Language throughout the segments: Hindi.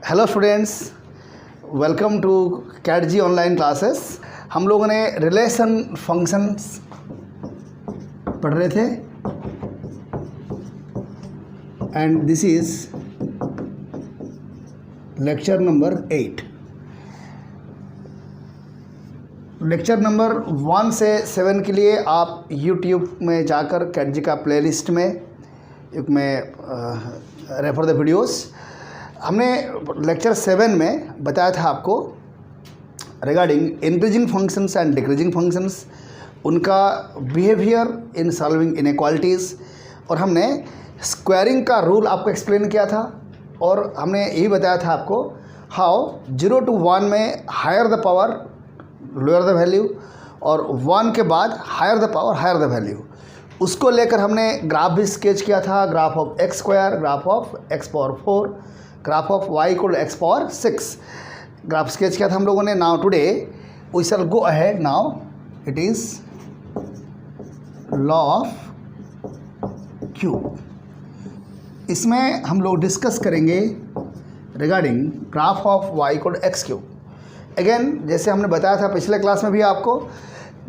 Hello students, welcome to Cat G online classes. हम लोगों ने रिलेशन फंक्शंस पढ़ रहे थे and this is lecture number 8। Lecture number 1 से 7 के लिए आप YouTube में जाकर कैट जी का प्लेलिस्ट में रेफर द वीडियोस। हमने लेक्चर 7 में बताया था आपको regarding increasing functions and decreasing functions, उनका बिहेवियर इन सॉल्विंग इनइक्वालिटीज़, और हमने स्क्वायरिंग का रूल आपको एक्सप्लेन किया था। और हमने यही बताया था आपको हाउ 0 to 1 में higher the power lower the value, और 1 के बाद higher the power higher the value. उसको लेकर हमने ग्राफ भी स्केच किया था, graph of x square, graph of x power 4, graph of y equal x power 6 graph sketch किया था हम लोगों ने। Now today we shall go ahead. Now it is law of cube. इसमें हम लोग डिस्कस करेंगे regarding graph of y equal x cube. Again जैसे हमने बताया था पिछले क्लास में भी आपको,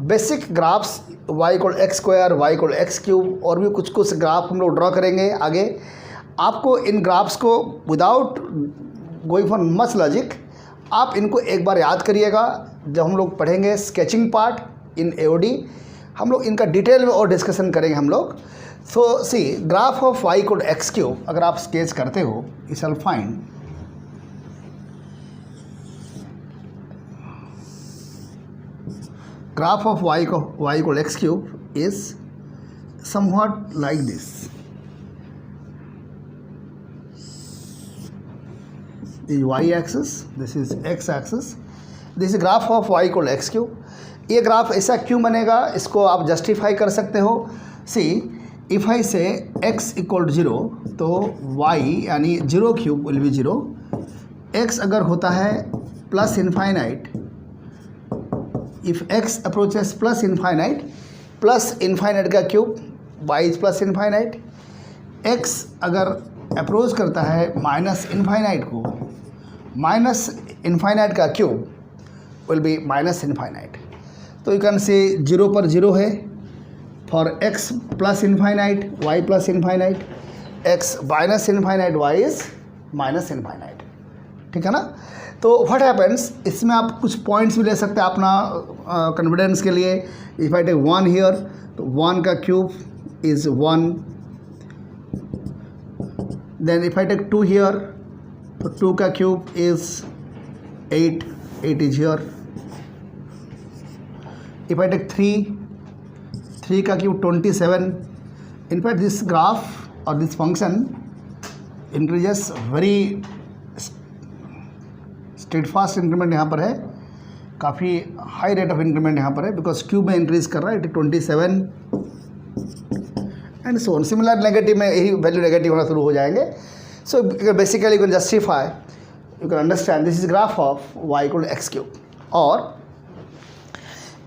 basic graphs y equal x square, y equal x cube, और भी कुछ ग्राफ हम लोग ड्रॉ करेंगे आगे। आपको इन ग्राफ्स को without going for much logic आप इनको एक बार याद करिएगा। जब हम लोग पढ़ेंगे स्केचिंग पार्ट इन AOD, हम लोग इनका डिटेल में और डिस्कशन करेंगे हम लोग। So see graph of y equal x cube अगर आप स्केच करते हो, you shall find graph of y equal x cube is somewhat like this. This is y axis, this is x axis, this is graph of y equal x cube. ये ग्राफ ऐसा क्यों बनेगा, इसको आप जस्टिफाई कर सकते हो। सी इफ आई से x इक्वल 0 तो y यानी 0 क्यूब विल बी 0। x अगर होता है plus infinite, if x approaches plus infinite का cube y is plus infinite. x अगर अप्रोच करता है माइनस इनफाइनाइट को, माइनस इनफाइनाइट का cube will be minus infinite. तो यू कैन से 0 पर 0 है for x plus infinite, y plus infinite, x minus infinite, y is minus infinite. ठीक है ना। तो व्हाट हैपेंस, इसमें आप कुछ पॉइंट्स भी ले सकते हैं अपना कॉन्फिडेंस के लिए। इफ आई टेक 1 हियर तो 1 का cube is 1। Then if I take 2 here तो 2 का cube is 8 is here. If I take 3 का क्यूब 27। इनफैक्ट दिस ग्राफ और this function increases very steadfast increment यहाँ पर है, काफ़ी हाई रेट ऑफ इंक्रीमेंट यहाँ पर है, बिकॉज क्यूब में इंक्रीज कर रहा है। It 27 and so on. Similar negative में यही वैल्यू नेगेटिव होना शुरू हो जाएंगे। So basically you can justify, you can understand this is graph of y equal x cube. और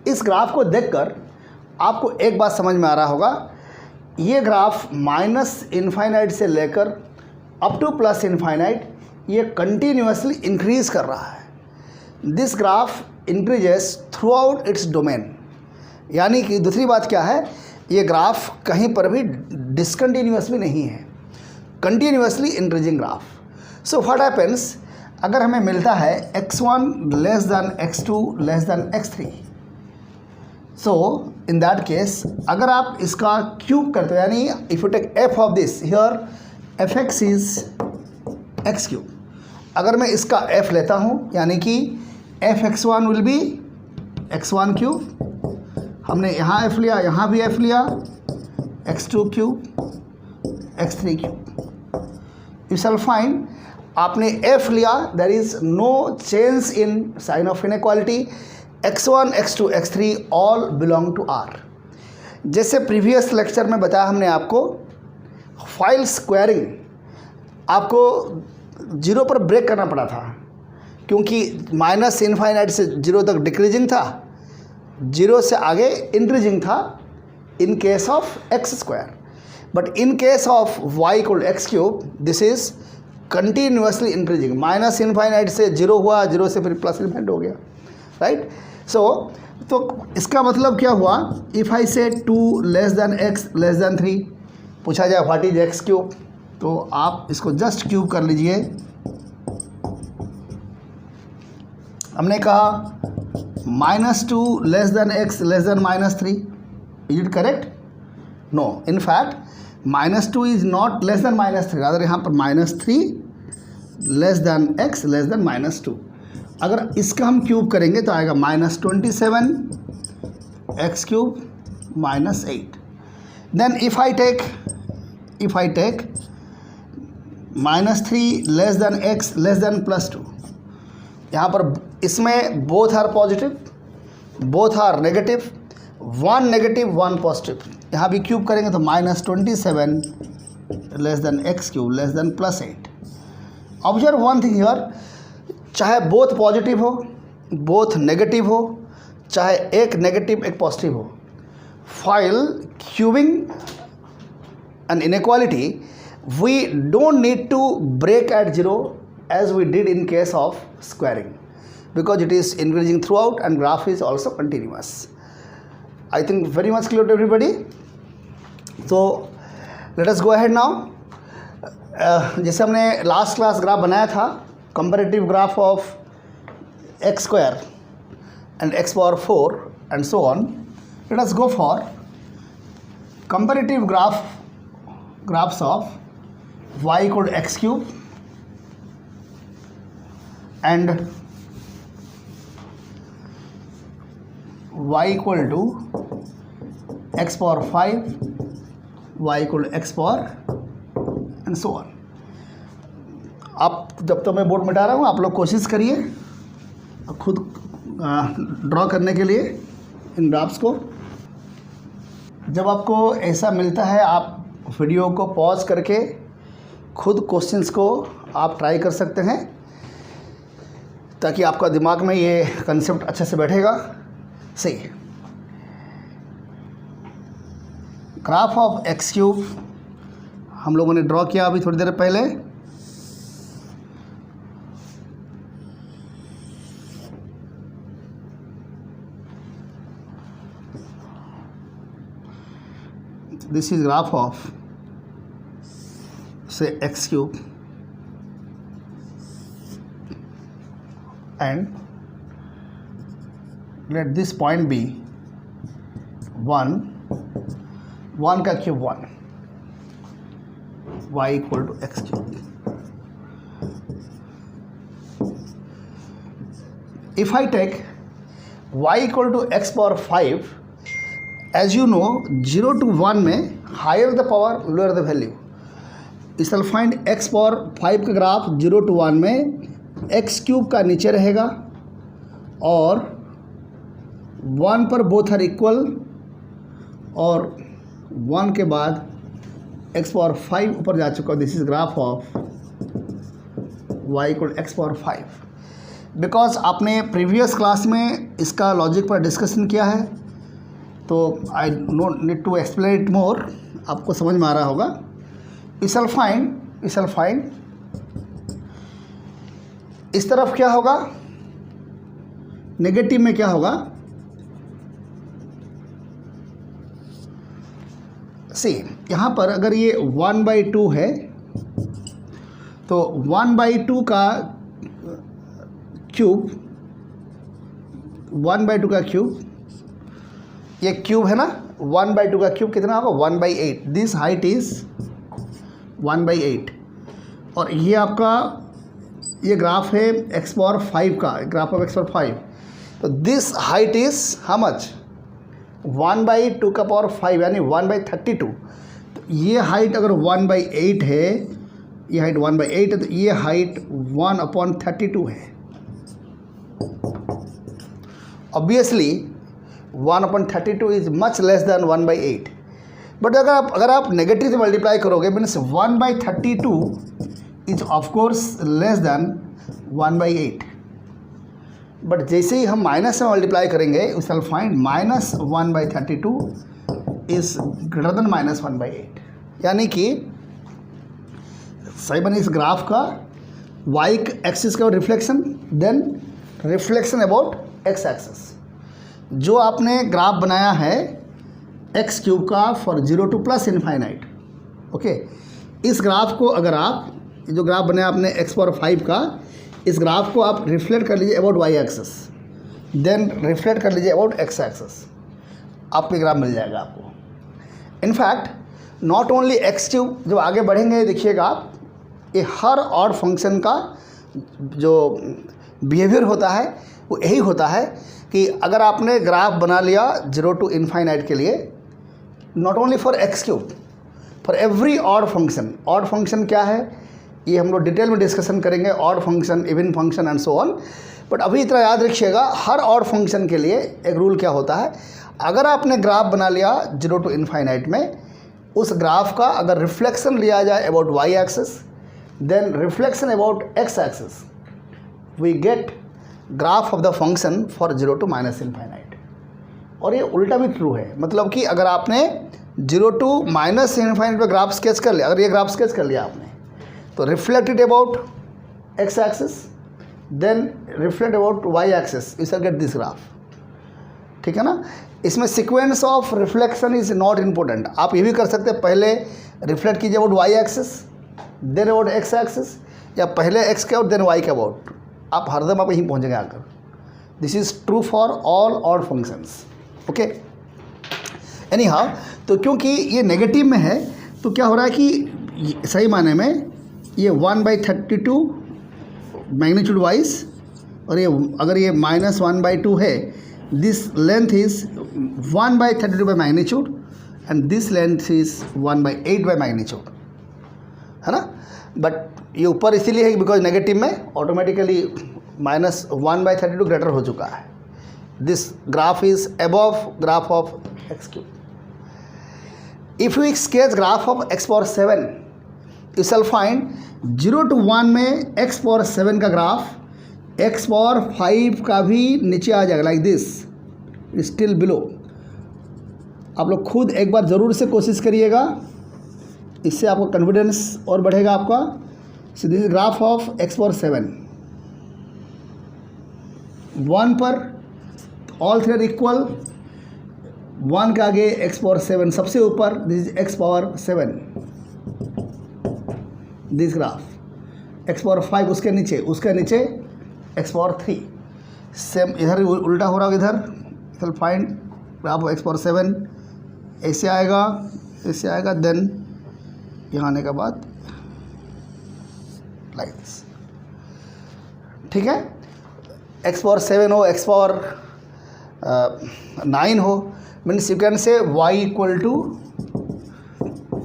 इस ग्राफ को देखकर आपको एक बात समझ में आ रहा होगा, ये ग्राफ माइनस इनफाइनाइट से लेकर अप टू प्लस इनफाइनाइट ये कंटिन्यूसली इंक्रीज कर रहा है। This graph increases through out its domain. यानी कि दूसरी बात क्या है, ये ग्राफ कहीं पर भी डिसकंटिन्यूस भी नहीं है, continuously increasing graph. So what happens, अगर हमें मिलता है x1 less than x2 less than x3, so in that case अगर आप इसका क्यूब करते हो, यानी if you take f of this here, fx is x cube. अगर मैं इसका f लेता हूँ, यानी कि fx1 will be x1 cube. हमने यहाँ f लिया, यहाँ भी f लिया, x2 cube, x3 cube. You shall find आपने f लिया, there is no change in sign of inequality. x1, x2, x3 all belong to R। जैसे प्रीवियस लेक्चर में बताया हमने आपको, फाइल स्क्वायरिंग आपको 0 पर ब्रेक करना पड़ा था, क्योंकि माइनस इनफाइनाइट से 0 तक डिक्रीजिंग था, 0 से आगे इंक्रीजिंग था in case of x square. But in case of y equal x cube, this is continuously increasing, minus infinite से जीरो हुआ, जीरो से फिर प्लस इनफाइनाइट हो गया, राइट। तो इसका मतलब क्या हुआ, इफ़ आई से 2 less than x less than 3, पूछा जाए व्हाट इज एक्स क्यूब, तो आप इसको जस्ट क्यूब कर लीजिए। हमने कहा -2 less than x less than -3, is it correct? No, in fact -2 is not less than -3, अगर यहाँ पर -3 less than x less than -2। अगर इसका हम क्यूब करेंगे तो आएगा -27 x cube -8। Then if I take -3 less than x less than +2, यहाँ पर इसमें both are positive, both are negative, 1 negative 1 positive. यहाँ भी क्यूब करेंगे तो -27 less than x cube less than +8। Observe one thing here, चाहे बोथ पॉजिटिव हो, बोथ नेगेटिव हो, चाहे एक नेगेटिव एक पॉजिटिव हो, while cubing an inequality we don't need to break at 0 as we did in case of squaring, because it is increasing throughout and graph is also continuous. I think very much clear to everybody. So let us go ahead now. जैसे हमने लास्ट क्लास ग्राफ बनाया था, comparative graph of x square and x power 4 and so on, let us go for comparative graphs of y equal to x cube and y equal to x power 5, y equal to x power and so on. आप जब तो मैं बोर्ड मिटा रहा हूँ, आप लोग कोशिश करिए खुद ड्रॉ करने के लिए इन ग्राफ्स को। जब आपको ऐसा मिलता है, आप वीडियो को पॉज करके खुद क्वेश्चंस को आप ट्राई कर सकते हैं, ताकि आपका दिमाग में ये कंसेप्ट अच्छे से बैठेगा। सही, ग्राफ ऑफ एक्स क्यूब हम लोगों ने ड्रॉ किया अभी थोड़ी देर पहले। This is graph of say x cube and let this point be 1 का cube 1, y equal to x cube. If I take y equal to x power 5, as you know 0 to 1 में higher the power lower the value, इस विल फाइंड एक्स पावर 5 का ग्राफ 0 to 1 में एक्स क्यूब का नीचे रहेगा और 1 पर बोथ आर इक्वल, और 1 के बाद एक्स पावर 5 ऊपर जा चुका। This is graph of y equal x power 5। Because आपने प्रीवियस क्लास में इसका लॉजिक पर डिस्कशन किया है, तो I don't need to explain it more, आपको समझ में आ रहा होगा। इस विल फाइंड इस तरफ क्या होगा, नेगेटिव में क्या होगा, सी यहाँ पर अगर ये 1/2 है तो 1/2 का क्यूब, 1/2 का क्यूब, ये क्यूब है ना, 1/2 का क्यूब कितना होगा 1/8। दिस हाइट इज 1/8 और ये आपका ये ग्राफ है एक्स पावर 5 का, ग्राफ ऑफ एक्स पावर 5। तो this height is how much 1/2 का पावर 5 यानी 1/32। तो ये हाइट अगर 1/8 है, ये हाइट 1/8 है, तो ये हाइट 1/32 है। Obviously 1/32 is much less than 1/8, but अगर आप नेगेटिव से मल्टीप्लाई करोगे means 1/32 is of course less than 1/8, but जैसे ही हम माइनस से मल्टीप्लाई करेंगे we will find -1/32 is greater than -1/8। यानी कि सही बने इस ग्राफ का y एक्सिस का reflection, then reflection about x axis. जो आपने ग्राफ बनाया है एक्स क्यूब का for 0 to plus infinite, okay, इस ग्राफ को अगर आप जो ग्राफ बनाया आपने x⁵ का, इस ग्राफ को आप रिफ्लेक्ट कर लीजिए about y axis, then reflect कर लीजिए अबाउट x एक्सिस, आपके ग्राफ मिल जाएगा आपको। In fact not only x cube, जब आगे बढ़ेंगे देखिएगा आप, ये हर ऑड फंक्शन का जो बिहेवियर होता है वो यही होता है कि अगर आपने ग्राफ बना लिया 0 to इनफाइनाइट के लिए, not only for x cube, for every odd function. Odd function क्या है ये हम लोग डिटेल में डिस्कशन करेंगे, odd function, even function and so on. But अभी इतना याद रखिएगा, हर ऑड फंक्शन के लिए एक रूल क्या होता है, अगर आपने ग्राफ बना लिया 0 to इनफाइनाइट में, उस ग्राफ का अगर रिफ्लेक्शन लिया जाए about y axis, then reflection about x axis, we get graph of the function for 0 to minus infinite. और ये उल्टा भी ट्रू है, मतलब कि अगर आपने 0 to माइनस इनफाइनाइट पर ग्राफ स्केच कर लिया, अगर ये ग्राफ स्केच कर लिया आपने, तो reflected about x axis, then reflect about y axis, you shall get this graph. ठीक है ना। इसमें sequence of reflection is not important. आप ये भी कर सकते हैं, पहले रिफ्लेक्ट कीजिए about y axis, then about x axis, या पहले x के अबाउट देन y के अबाउट। आप हरदम आप यहीं पहुंचेंगे आकर। This is true for all odd functions, okay. Anyhow, तो क्योंकि ये नेगेटिव में है तो क्या हो रहा है कि सही माने में ये 1/32 मैग्नीट्यूड वाइज, और ये अगर ये -1/2 है, this length is 1/32 by magnitude and this length is 1/8 by magnitude, है ना। बट ये ऊपर इसीलिए है बिकॉज नेगेटिव में ऑटोमेटिकली -1/32 ग्रेटर हो चुका है। This graph is above graph of x cube. If you sketch graph of x⁴, you shall find 0 to 1 में x⁴ का ग्राफ x⁴ का भी नीचे आ जाएगा, लाइक दिस, स्टिल बिलो। आप लोग खुद एक बार ज़रूर से कोशिश करिएगा, इससे आपका कॉन्फिडेंस और बढ़ेगा आपका। सो this is graph of x⁴, 1 पर ऑल थ्री आर इक्वल, 1 के आगे x⁴ सबसे ऊपर, this is x⁴, this graph x⁵ उसके नीचे x⁴, सेम इधर उल्टा हो रहा होगा, इधर फाइंड ग्राफ x⁴, ऐसे आएगा, देन यहाँ आने के बाद लाइक दिस। ठीक है, x⁴ हो, x⁴ 9 हो, means you can say y equal to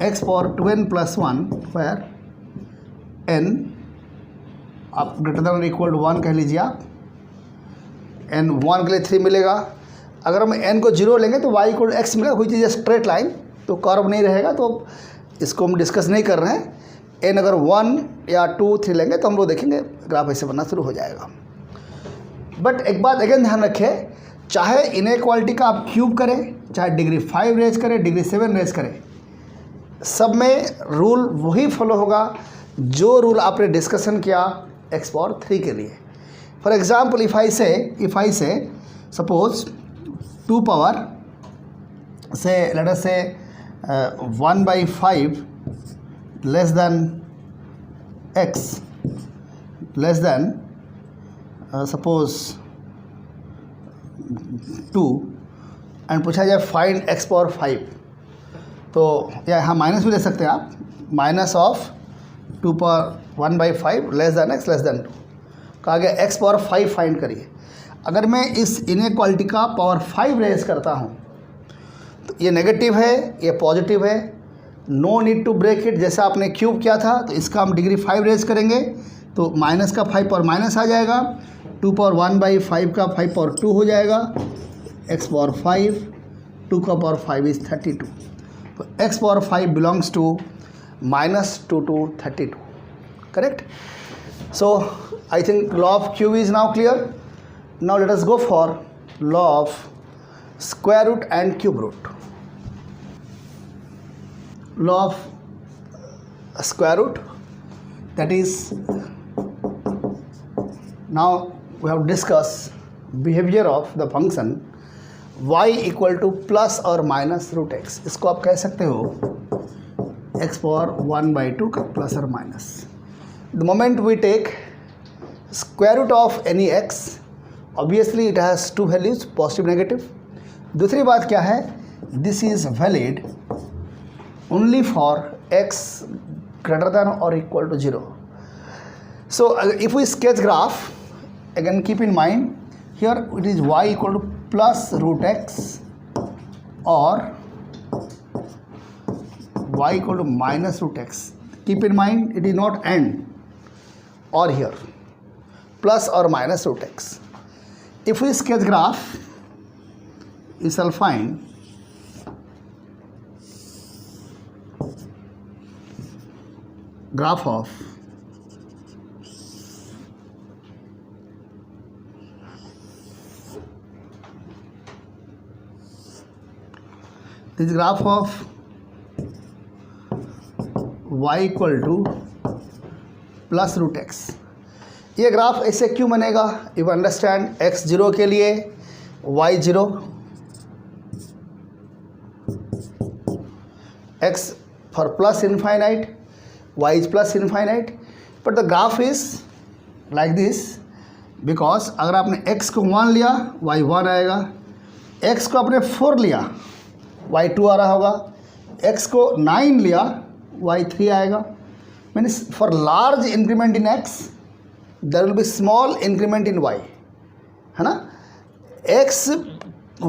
x⁴2n + 1 where n आप ग्रेटर देन इक्वल टू 1 कह लीजिए आप। n 1 के लिए 3 मिलेगा। अगर हम n को 0 लेंगे तो y इक्वल x मिलेगा, कोई चीज़ स्ट्रेट लाइन, तो कर्व नहीं रहेगा, तो इसको हम डिस्कस नहीं कर रहे हैं। n अगर 1 या 2 3 लेंगे तो हम लोग देखेंगे ग्राफ ऐसे बनना शुरू हो जाएगा। बट एक बात अगेन ध्यान रखें, चाहे इनइक्वालिटी का आप क्यूब करें, चाहे डिग्री 5 रेज करें, डिग्री 7 रेज करें, सब में रूल वही फॉलो होगा जो रूल आपने डिस्कशन किया x⁴ के लिए। फॉर एग्जाम्पल इफ आई से सपोज 2 पावर से लेट अस से 1/5 less than x less then suppose 2 and पूछा जाए फाइंड x⁴, तो या यहाँ माइनस भी ले सकते हैं आप, माइनस ऑफ 2 पर 1/5 less than x less than 2 कहा गया x⁴ फाइंड करिए। अगर मैं इस इनइक्वालिटी का पावर 5 रेज करता हूँ तो ये नेगेटिव है, ये पॉजिटिव है, no need to break it. जैसा आपने क्यूब किया था तो इसका हम डिग्री 5 रेज करेंगे तो माइनस का 5 पर माइनस आ जाएगा, 2 पर 1/5 का 5 पर 2 हो जाएगा, x⁴ 2 का पावर 5 इज 32। तो x⁴ belongs to -2 to 32, correct? So I think law of cube is now clear. Now let us go for law of square root and cube root. Law of square root that is, now we have discussed behavior of the function y equal to plus और माइनस रूट एक्स. इसको आप कह सकते हो x पावर 1/2 का प्लस और minus. The moment we take square root of any x, obviously it has two values, positive negative. दूसरी बात क्या है, this is valid only for x greater than or equal to 0. So if we sketch graph, again keep in mind here it is y equal to plus root x or y equal to minus root x. Keep in mind it is not and or here plus or minus root x. If we sketch graph, you shall find graph of this graph of y equal to plus root x. ये ग्राफ ऐसे क्यों बनेगा? यू अंडरस्टैंड x 0 के लिए y 0, x for plus infinite, y is plus infinite, but the graph is like this because अगर आपने x को 1 लिया y 1 आएगा, x को आपने 4 लिया y 2 आ रहा होगा, x को 9 लिया y 3 आएगा. Means for large increment in x there will be small increment in y, है ना. x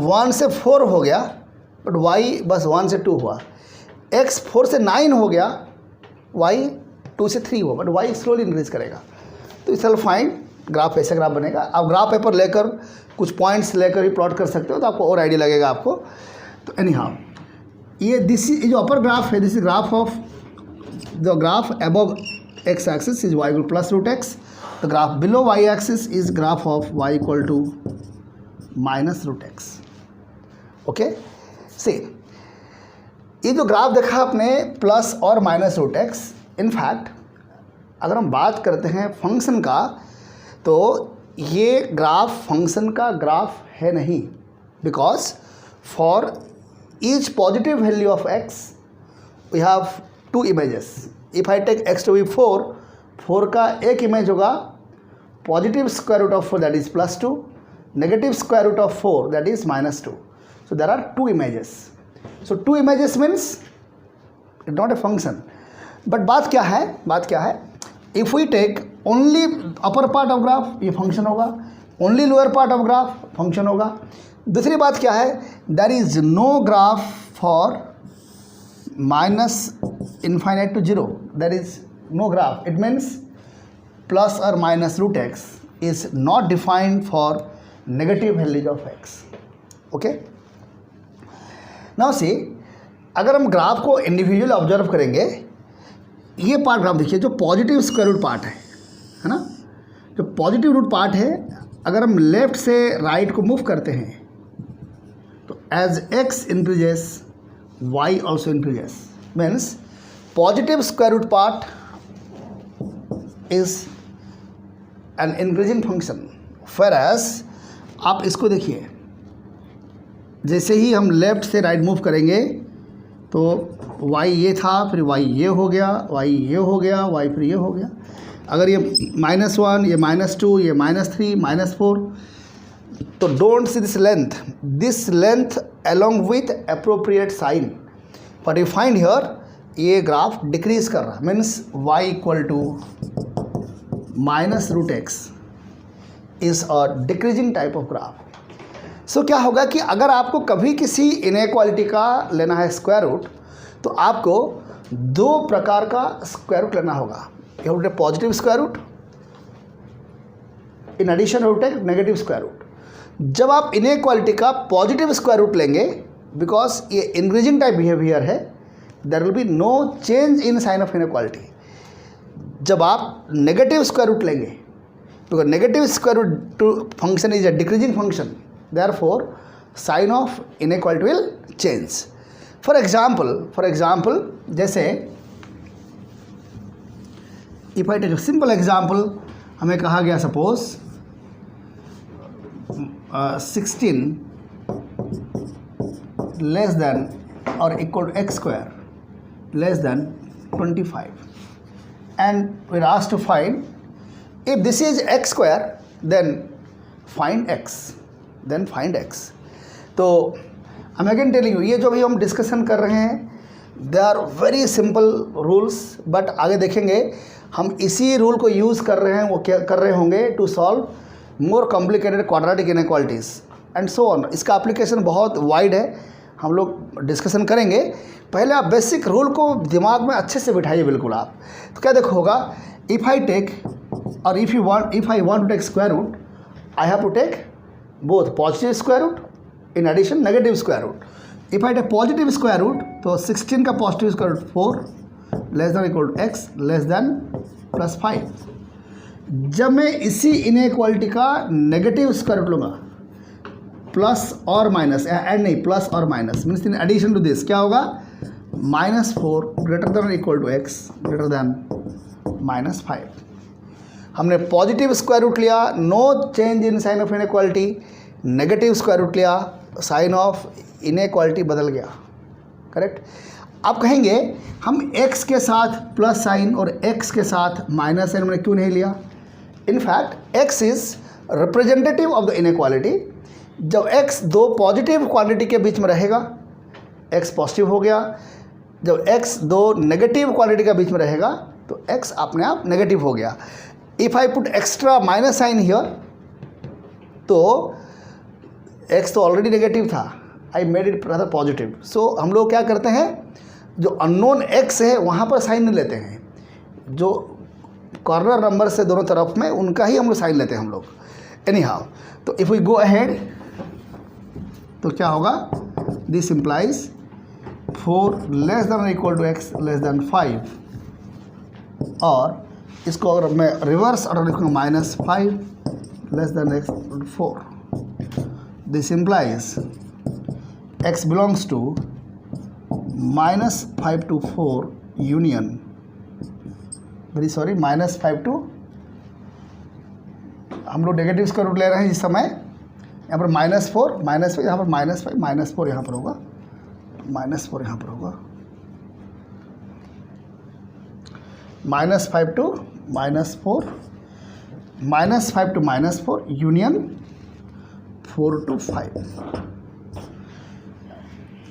1 से 4 हो गया बट y बस 1 से 2 हुआ. x 4 से 9 हो गया, y 2 से 3 हुआ, बट y स्लोली इंक्रीज करेगा. तो इस फाइंड ग्राफ ऐसा ग्राफ बनेगा. आप ग्राफ पेपर लेकर कुछ पॉइंट्स लेकर ही प्लॉट कर सकते हो तो आपको और आइडिया लगेगा आपको. तो एनी हाउ ये दिस जो अपर ग्राफ है, this is graph of the graph above x axis is y equal plus root x. The graph below y axis is graph of y equal to minus root x. Okay, see ये जो ग्राफ देखा आपने प्लस और माइनस रूट एक्स, इनफैक्ट अगर हम बात करते हैं फंक्शन का तो ये ग्राफ फंक्शन का ग्राफ है नहीं, because for each positive value of x we have two images. If I take x to be 4, 4 का एक इमेज होगा positive square root of 4 that is +2, negative square root of 4 that is -2. So there are two images. So two images means it's not a function. But बात क्या है, if we take only upper part of graph ये function होगा, only lower part of graph function होगा. दूसरी बात क्या है, there is no graph for minus infinite to 0. There is no graph. It means plus or minus root x is not defined for negative values of x. Okay. Now see, अगर हम ग्राफ को इंडिविजुअल ऑब्जर्व करेंगे, ये पार्ट ग्राफ देखिए जो पॉजिटिव स्क्वायर रूट पार्ट है ना, जो पॉजिटिव रूट पार्ट है, अगर हम लेफ्ट से राइट को मूव करते हैं तो as x increases y also increases. Means positive square root part is an increasing function. फिर एज आप इसको देखिए, जैसे ही हम लेफ़्ट से राइट मूव करेंगे तो y ये था, फिर y ये हो गया, y ये हो गया, y फिर ये हो गया. अगर ये -1, ये -2, ये -3, -4, तो don't see this length along with appropriate sign. But you find here ये ग्राफ डिक्रीज कर रहा, means y equal to -√x is a decreasing type of graph. So क्या होगा कि अगर आपको कभी किसी इनइक्वालिटी का लेना है स्क्वायर रूट, तो आपको दो प्रकार का स्क्वायर रूट लेना होगा. You have positive square root, in addition you take negative square root. जब आप इनइक्वालिटी का पॉजिटिव स्क्वायर रूट लेंगे, बिकॉज ये इंक्रीजिंग टाइप बिहेवियर है, there will be no change in sign of inequality. जब आप नेगेटिव स्क्वायर रूट लेंगे, because negative square root function is a decreasing function, therefore sign of inequality will change. For example जैसे if I take simple example, हमें कहा गया सपोज 16 लेस देन और equal to x square less than 25, and we're asked to find if this is x square then find x, then find x. तो I'm again telling you, ये जो भी हम डिस्कशन कर रहे हैं they are very simple rules, but आगे देखेंगे हम इसी रूल को यूज़ कर रहे हैं, वो क्या कर रहे होंगे to solve more complicated quadratic inequalities and so on. इसका एप्लीकेशन बहुत वाइड है, हम लोग डिस्कशन करेंगे. पहले आप बेसिक रूल को दिमाग में अच्छे से बिठाइए बिल्कुल आप. तो क्या देखो होगा, इफ़ आई टेक और if I want to take square root, I have to take both positive square root in addition negative square root. If I take positive square root तो 16 का positive square root 4 less than equal to x less than plus 5. जब मैं इसी इनइक्वालिटी का नेगेटिव स्क्वायर रूट लूँगा, प्लस और माइनस, एंड नहीं प्लस और minus means in addition to this क्या होगा, -4 greater than equal to x greater than -5. हमने पॉजिटिव स्क्वायर रूट लिया, no change in sign of inequality. Negative square root लिया, साइन ऑफ इनइक्वालिटी बदल गया. करेक्ट. आप कहेंगे हम x के साथ प्लस साइन और x के साथ माइनस साइन मैंने क्यों नहीं लिया. In fact x is representative of the inequality. जब x दो पॉजिटिव क्वांटिटी के बीच में रहेगा x पॉजिटिव हो गया, जब x दो नेगेटिव क्वांटिटी के बीच में रहेगा तो x अपने आप नेगेटिव हो गया. If I put extra minus sign here तो x तो ऑलरेडी नेगेटिव था, I made it rather positive. So हम लोग क्या करते हैं, जो अननोन x है वहाँ पर साइन नहीं लेते हैं, जो कॉर्नर नंबर से दोनों तरफ में उनका ही हम लोग साइन लेते हैं हम लोग. एनी हाउ, तो इफ़ वी गो अहेड तो क्या होगा, this implies 4 less than equal to x less than 5, और इसको अगर मैं रिवर्स ऑर्डर लिखूँगा -5 less than x 4. This implies x belongs to -5 to 4 union, very sorry -5 to, हम लोग नेगेटिव स्क्वायर रूट ले रहे हैं इस समय, यहाँ पर -4 -5, यहाँ पर -5 -4 यहाँ पर होगा, -4 यहाँ पर होगा, -5 to -4, -5 to -4 union 4 to 5.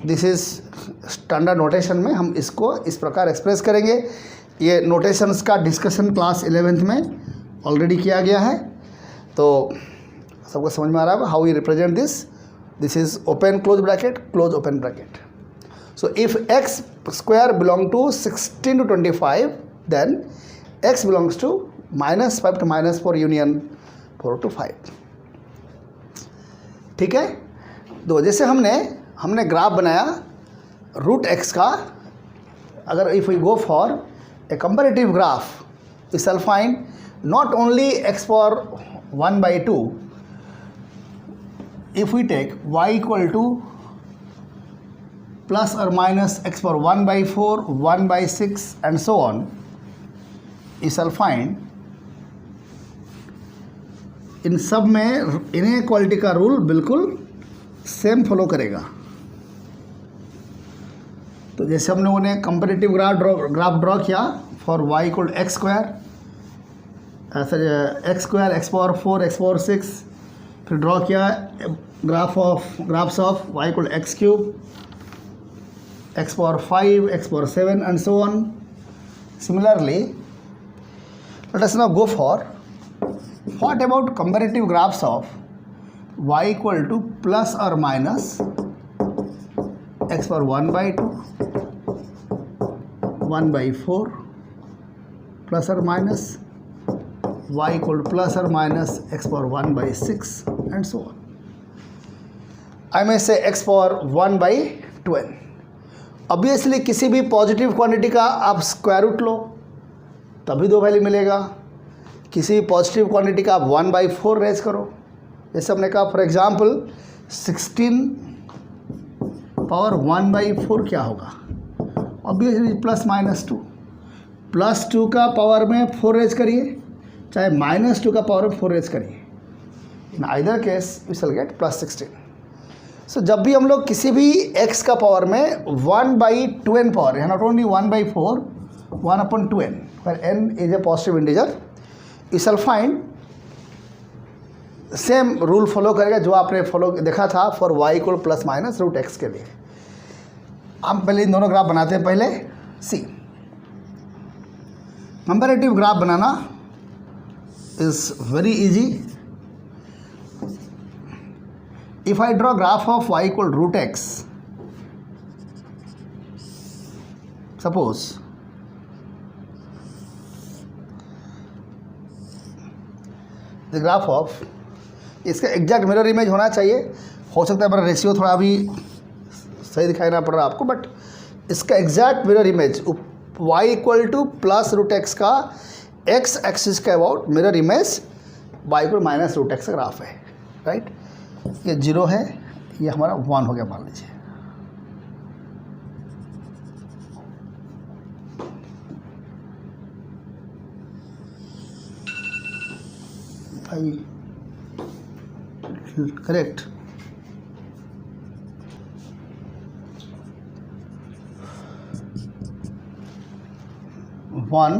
This is standard notation में हम इसको इस प्रकार एक्सप्रेस करेंगे. ये नोटेशंस का डिस्कशन क्लास 11th में ऑलरेडी किया गया है, तो सबको समझ में आ रहा है how we represent this. This is open close bracket close open bracket. So if x square belong to 16 to 25 then x belongs to -5 to -4 union 4 to 5. ठीक है. तो जैसे हमने ग्राफ बनाया रूट x का, अगर if we go for a comparative graph we shall find not only x for 1/2, if we take y equal to plus or minus x for 1/4, 1/6 and so on, you shall find इन सब में इनइक्वालिटी का रूल बिल्कुल सेम फॉलो करेगा. तो जैसे हम लोगों ने कंपैरेटिव ग्राफ ड्रॉ किया for y equal to x square, x square x power 4 x power 6, फिर ड्रॉ किया graphs of y equal to x cube, x power 5 x power 7 and so on. Similarly let us now go for what about comparative graphs of y equal to plus or minus x power 1/2, 1/4 plus or minus y equal to plus or minus x power 1/6 and so on. I may say x power 1/12. Obviously किसी भी पॉजिटिव क्वांटिटी का आप स्क्वायर रूट लो तभी दो वैल्यू मिलेगा. किसी पॉजिटिव क्वांटिटी का आप 1/4 रेज करो. जैसे हमने कहा फॉर एग्जांपल 16 पावर 1/4 क्या होगा, ऑब्वियसली +-2. +2 का पावर में 4 रेज करिए, चाहे -2 का पावर में 4 रेज करिए, in either case we shall get +16. So जब भी हम लोग किसी भी x का पावर में 1/2n पावर है, not only 1/4, 1/2n, where n is a positive integer, you shall find same rule follow करेगा जो आपने फॉलो देखा था फॉर y = ±√x के लिए. हम पहले इन दोनों ग्राफ बनाते हैं. पहले सी कंपैरेटिव ग्राफ बनाना is very easy. If I draw graph of y = √x, suppose the graph of, इसका एग्जैक्ट मिरर इमेज होना चाहिए. हो सकता है मेरा रेशियो थोड़ा अभी सही दिखाई ना पड़ रहा आपको, बट इसका exact mirror image y = +√x का x एक्सिस का about mirror image y = -√x का ग्राफ है. राइट, ये 0 है, ये हमारा 1 हो गया मान लीजिए. करेक्ट. वन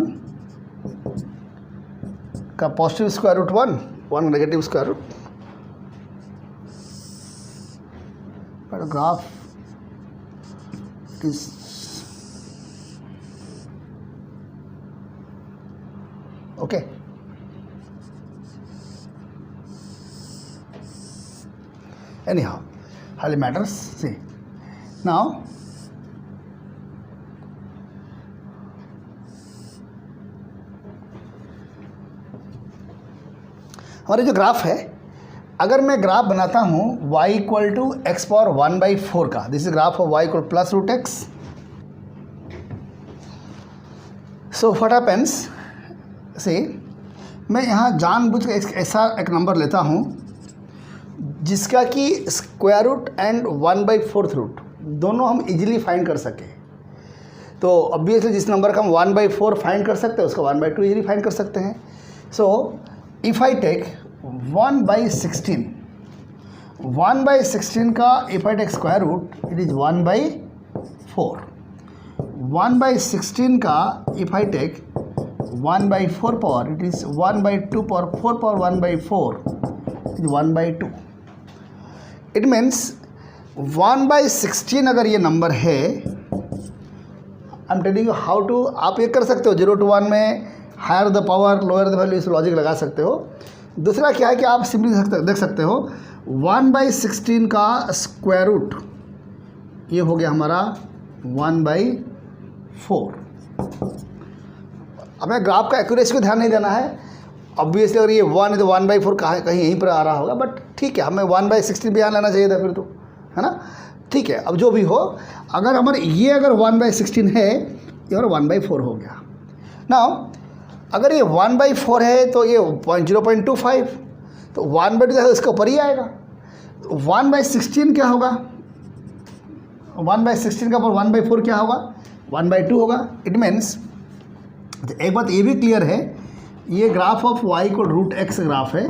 का positive square root 1, 1 negative square root. Graph is okay. Anyhow, hardly matters. See, now हमारे जो ग्राफ है, अगर मैं ग्राफ बनाता हूँ y = x⁴ का, this is graph of y = +√x. So what happens, से मैं यहाँ जानबूझ के ऐसा एक नंबर लेता हूँ जिसका कि स्क्वायर रूट एंड 1/4 रूट दोनों हम इजीली फाइंड कर सकें. तो ऑब्वियसली जिस नंबर का हम 1/4 फाइंड कर सकते हैं उसका 1/2 इजीली फाइंड कर सकते हैं. सो इफ़ आई टेक 1/16, 1/16 का if I take square root it is 1/4. 1/16 का if I take 1/4 power it is 1/2 power 4 power 1/4 is 1/2. It means 1/16 अगर ये नंबर है, I am telling you how to, आप ये कर सकते हो 0 to 1 में higher the power lower the value, इस लॉजिक लगा सकते हो. दूसरा क्या है कि आप सिंपली देख सकते हो 1/16 का स्क्वायर रूट ये हो गया हमारा 1/4. हमें ग्राफ का एक्यूरेसी को ध्यान नहीं देना है. ऑब्वियसली अगर ये 1 है तो 1/4 कहीं यहीं पर आ रहा होगा, बट ठीक है, हमें 1/16 भी यहाँ लेना चाहिए था फिर तो, है ना. ठीक है, अब जो भी हो, अगर हमारे ये अगर 1/16 है, ये और 1/4 हो गया. नाउ अगर ये 1/4 है तो ये 0.25, तो 1/2 है इसके ऊपर ही आएगा. 1/16 क्या होगा, 1/16 का ऊपर 1/4 क्या होगा, 1/2 होगा. इट मीन्स एक बात ये भी क्लियर है, ये graph of y = √x graph है,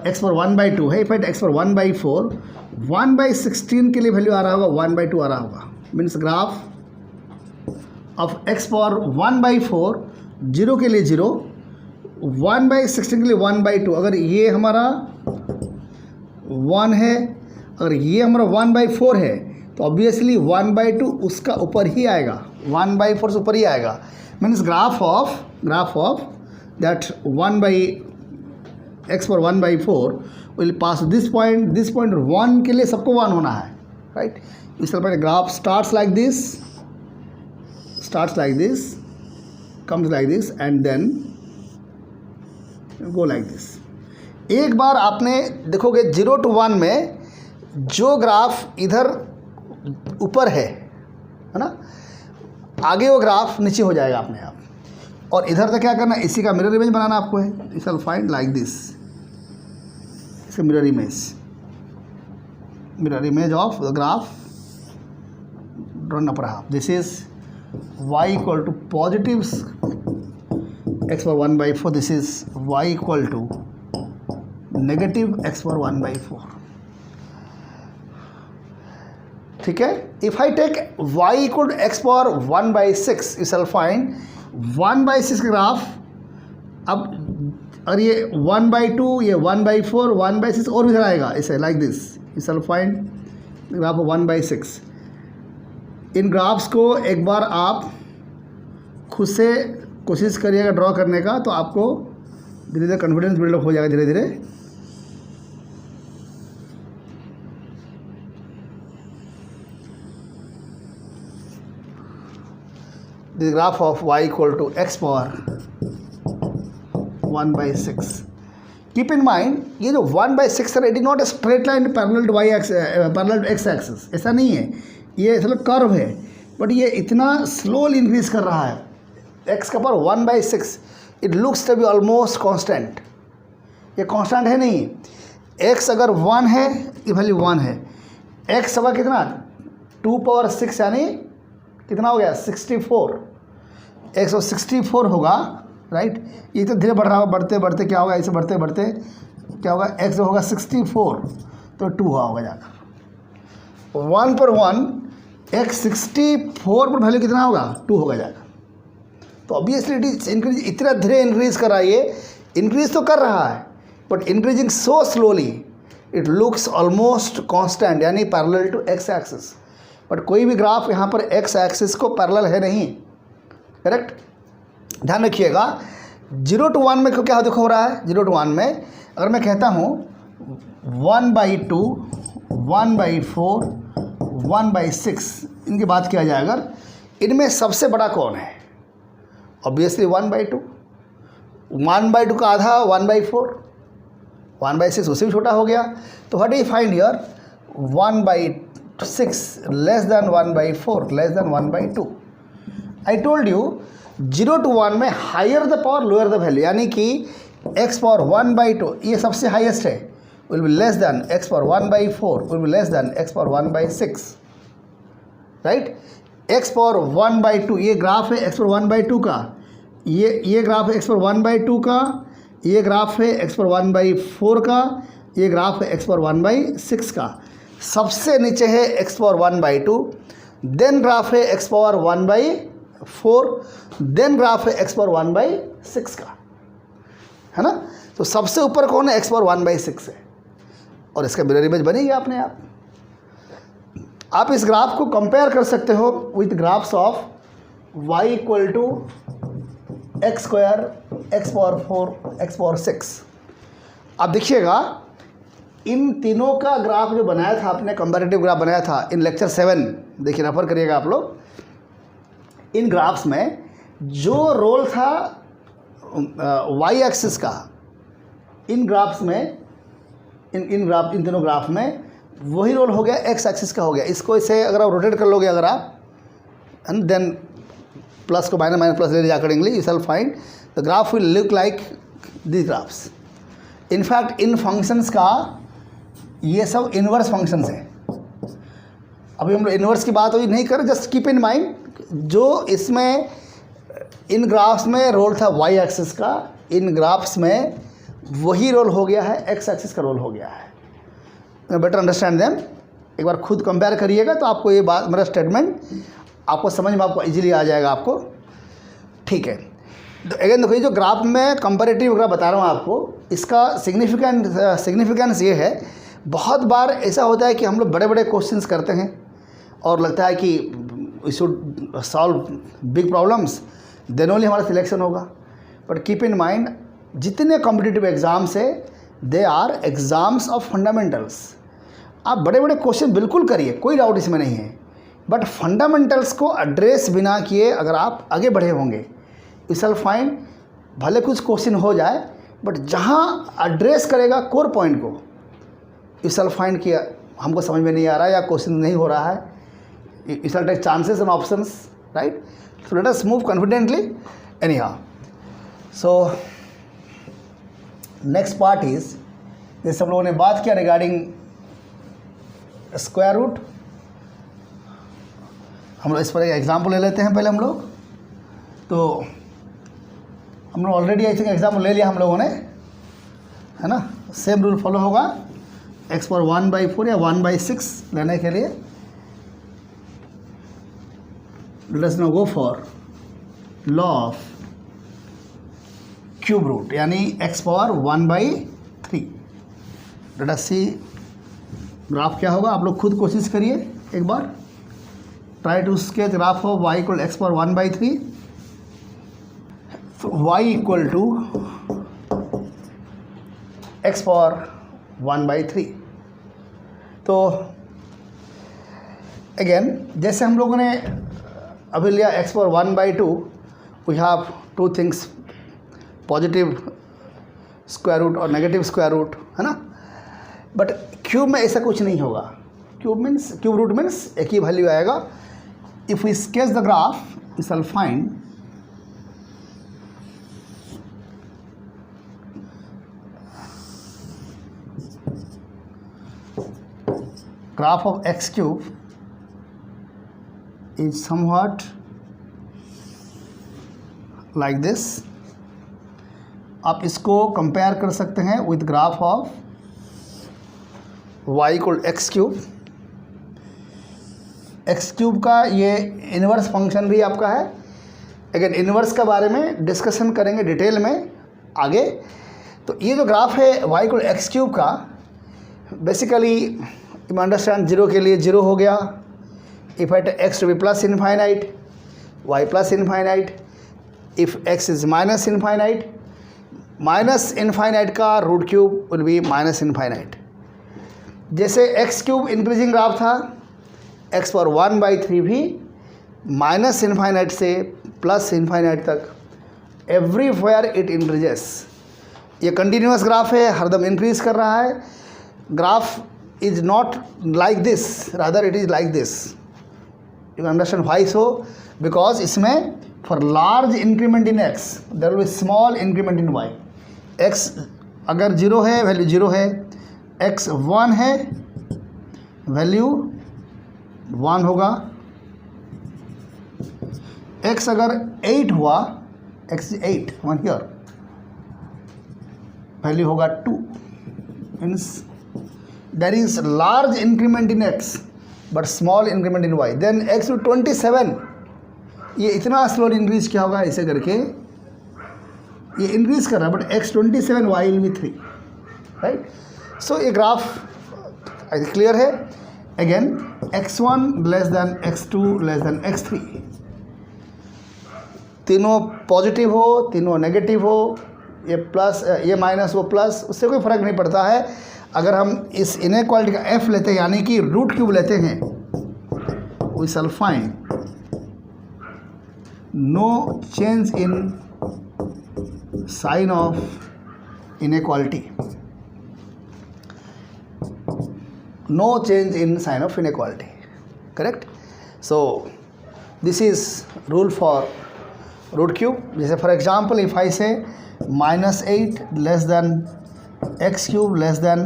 x पर 1/2 है. इफ एट x पर 1/4, 1/16 के लिए वैल्यू आ रहा होगा 1/2 आ रहा होगा. मीन्स ग्राफ ऑफ x पर 1/4, 0 के लिए 0, 1/16 के लिए 1/2. अगर ये हमारा 1 है, अगर ये हमारा 1/4 है, तो ऑब्वियसली 1/2 उसका ऊपर ही आएगा, 1/4 से ऊपर ही आएगा. Means graph of that 1/x पर 1/4 विल पास दिस पॉइंट 1 के लिए सबको 1 होना है. राइट, इस तरह पर graph starts like this, comes like this and then go like this. एक बार आपने देखोगे 0 to 1 में जो ग्राफ इधर ऊपर है ना, आगे वो ग्राफ नीचे हो जाएगा अपने आप. और इधर से क्या करना, इसी का मिरर इमेज बनाना आपको है. You shall find like this, इसका mirror image of the graph drawn upper half. This is y equal to positive x power 1/4, this is y equal to negative x power 1/4. ठीक है. If I take y equal to x power 1/6, you shall find 1/6 graph. अब और ये 1/2, ये 1/4, 1/6 और भी इधर आएगा इसे like this. You shall find graph 1/6. In graphs को एक बार आप खुद से कोशिश करिएगा ड्रॉ करने का, तो आपको धीरे धीरे कॉन्फिडेंस बिल्डअप हो जाएगा धीरे धीरे. The graph of y equal to x power 1/6. Keep in mind ये जो 1/6 है, it is not a straight line parallel to y parallel to x axis. ऐसा नहीं है, ये मतलब कर्व है, बट ये इतना स्लोली इंक्रीज कर रहा है. x का power 1/6, it looks to be almost constant. ये कांस्टेंट है नहीं. x अगर 1 है, ये वैल्यू 1 है. x होगा कितना 2 पावर 6, यानी कितना हो गया 64. x 64 होगा, राइट. ये तो धीरे बढ़ रहा होगा, बढ़ते बढ़ते क्या होगा, ऐसे बढ़ते बढ़ते क्या होगा, x होगा 64 तो 2 होगा जाकर 1 पर 1. x 64 पर वैल्यू कितना होगा 2 होगा जाकर. तो ऑब्वियसली इट इज इंक्रीज, इतना धीरे इंक्रीज कर रहा है. ये इंक्रीज तो कर रहा है but increasing so slowly, it looks almost constant, यानी parallel to x axis. But कोई भी ग्राफ यहाँ पर x एक्सिस को पैरेलल है नहीं. करेक्ट. ध्यान रखिएगा 0 to 1 में क्या देखो हो रहा है. 0 to 1 में अगर मैं कहता हूँ 1/2, 1/4, 1/6, इनकी बात किया जाए अगर, इनमें सबसे बड़ा कौन है. ऑब्वियसली 1/2. 1/2 का आधा 1/4, 1/6 उससे भी छोटा हो गया. तो what you find here 1/6 less than 1/4 less than 1/2. I told you 0 to 1 में higher the power lower the value, यानी कि x पावर 1/2 ये सबसे हाईएस्ट है, will be less than x power 1/4 will be less than x power 1/6. Right. x power 1/2 ये ग्राफ है x पावर 1/2 का, ये ग्राफ है x पावर 1/2 का, ये ग्राफ है x पावर 1/4 का, ये ग्राफ है x पावर 1/6 का. सबसे नीचे है x पावर 1/2, देन ग्राफ है x पावर 1/4, देन ग्राफ है x पावर 1/6 का, है ना. तो सबसे ऊपर कौन है, x पावर 1/6 है. और इसका मिरर इमेज बनेगी अपने आप. आप इस ग्राफ को कंपेयर कर सकते हो with graphs of y equal to x square, x power 4, x power 6. आप देखिएगा इन तीनों का ग्राफ जो बनाया था आपने, कंपैरेटिव ग्राफ बनाया था इन लेक्चर 7, देखिए रेफर करिएगा आप लोग. इन ग्राफ्स में जो रोल था y एक्सिस का, इन ग्राफ्स में इन तीनों ग्राफ में वही रोल हो गया x एक्सिस का हो गया. इसको इसे अगर आप रोटेट कर लोगे अगर आप, एंड देन प्लस को माइनस, माइनस प्लस ले जाकर accordingly you shall find the graph will look like this graphs. In fact in functions का ये सब इन्वर्स फंक्शंस हैं. अभी हम लोग इन्वर्स की बात अभी नहीं कर रहे, जस्ट कीप इन माइंड जो इसमें इन ग्राफ्स में रोल था y एक्सिस का, इन ग्राफ्स में वही रोल हो गया है x एक्सिस का रोल हो गया है. Better understand them. एक बार खुद कंपेयर करिएगा तो आपको ये बात, मेरा स्टेटमेंट आपको समझ में आपको इजीली आ जाएगा आपको. ठीक है. तो अगेन देखो, ये जो ग्राफ में कंपैरेटिव ग्राफ बता रहा हूँ आपको, इसका सिग्निफिकेंस ये है, बहुत बार ऐसा होता है कि हम लोग बड़े बड़े क्वेश्चंस करते हैं और लगता है कि we should solve big problems, then only हमारा सिलेक्शन होगा. बट कीप इन माइंड जितने कॉम्पिटिटिव एग्ज़ाम्स है they are exams of fundamentals. आप बड़े बड़े क्वेश्चन बिल्कुल करिए, कोई डाउट इसमें नहीं है, बट फंडामेंटल्स को एड्रेस बिना किए अगर आप आगे बढ़े होंगे, यू शैल फाइंड भले कुछ क्वेश्चन हो जाए, बट जहाँ एड्रेस करेगा कोर पॉइंट को, यू शैल फाइंड किया हमको समझ में नहीं आ रहा है या क्वेश्चन नहीं हो रहा है, you shall take chances and options. Right. So let us move confidently anyhow. So next part is, जैसे हम लोगों ने बात किया रिगार्डिंग स्क्वायर रूट, हम लोग इस पर एक एग्जाम्पल ले लेते हैं पहले हम लोग। तो हम लोग ऑलरेडी आई थिंक एग्जाम्पल ले लिया हम लोगों ने, है ना। सेम रूल फॉलो होगा x पावर 1/4 या 1/6 लेने के लिए। Let us now go for law of cube root यानी x power 1/3। Let us see graph क्या होगा। आप लोग खुद कोशिश करिए एक बार। Try to sketch graph of y equal x power 1/3। y equal to x power 1/3। तो अगेन जैसे हम लोगों ने अभी लिया x power 1/2, we have two things, positive square root और नेगेटिव स्क्वायर रूट, है ना। बट क्यूब में ऐसा कुछ नहीं होगा। क्यूब रूट मीन्स एक ही वैल्यू आएगा। If we sketch the graph we shall find graph of x cube is somewhat like this। आप इसको कंपेयर कर सकते हैं with graph of y equal x cube. X cube का ये इन्वर्स फंक्शन भी आपका है। अगेन इन्वर्स के बारे में डिस्कशन करेंगे डिटेल में आगे। तो ये जो ग्राफ है y इक्वल एक्स क्यूब का, बेसिकली यू अंडरस्टैंड, जीरो के लिए जीरो हो गया। If at x to be plus infinite, y plus infinite. If x is minus infinite, minus infinite का root cube will be minus infinite. जैसे एक्स क्यूब इंक्रीजिंग ग्राफ था, एक्स पावर 1/3 भी माइनस इनफाइनाइट से प्लस इनफाइनाइट तक एवरीवेयर इट इंक्रीजेस। ये कंटिन्यूस ग्राफ है, हरदम इंक्रीज कर रहा है। Graph is not like this, rather it is like this। You understand why so? Because इसमें for large increment in x there will be small increment in y। x अगर 0 है वैल्यू 0 है, x 1 है वैल्यू 1 होगा, x अगर 8 हुआ, x 8 1 here, वैल्यू होगा 2। Means there is large increment in x but small increment in y। then x to 27, ये इतना स्लो इंक्रीज क्या होगा, ऐसे करके ये इंक्रीज कर रहा है, but x 27 y will be 3, right. So ये ग्राफ क्लियर है। Again x1 less than x2 less than x3, तीनों पॉजिटिव हो तीनों नेगेटिव हो, ये प्लस ये माइनस वो प्लस, उससे कोई फर्क नहीं पड़ता है। अगर हम इस इनइक्वालिटी का f लेते हैं यानी कि रूट क्यूब लेते हैं, we shall find no change in sign of inequality, no change in sign of inequality, correct. So this is rule for root cube. जैसे for example if I say -8 less than x cube less than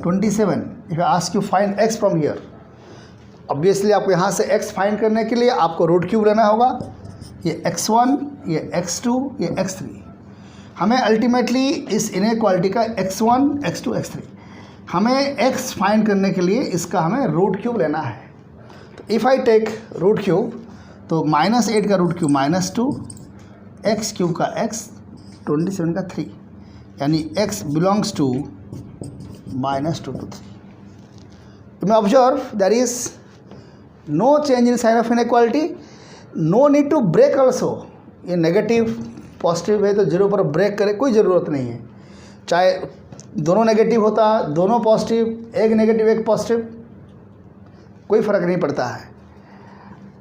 27, if I ask you find x from here, obviously आपको यहाँ से x फाइंड करने के लिए आपको रूट क्यूब लेना होगा। ये x1, ये x2, ये x3। हमें अल्टीमेटली इस इनइक्वालिटी का x1, x2, x3, हमें x फाइंड करने के लिए इसका हमें रूट क्यूब लेना है। तो if I take root cube, तो -8 का रूट क्यूब -2, x क्यूब का x, 27 का 3, यानी x belongs to -2 to 3। You may observe there is no change in sign of inequality, no need to break also। ये नेगेटिव पॉजिटिव है तो जीरो पर ब्रेक करे कोई ज़रूरत नहीं है। चाहे दोनों नेगेटिव होता, दोनों पॉजिटिव, एक नेगेटिव एक पॉजिटिव, कोई फ़र्क नहीं पड़ता है।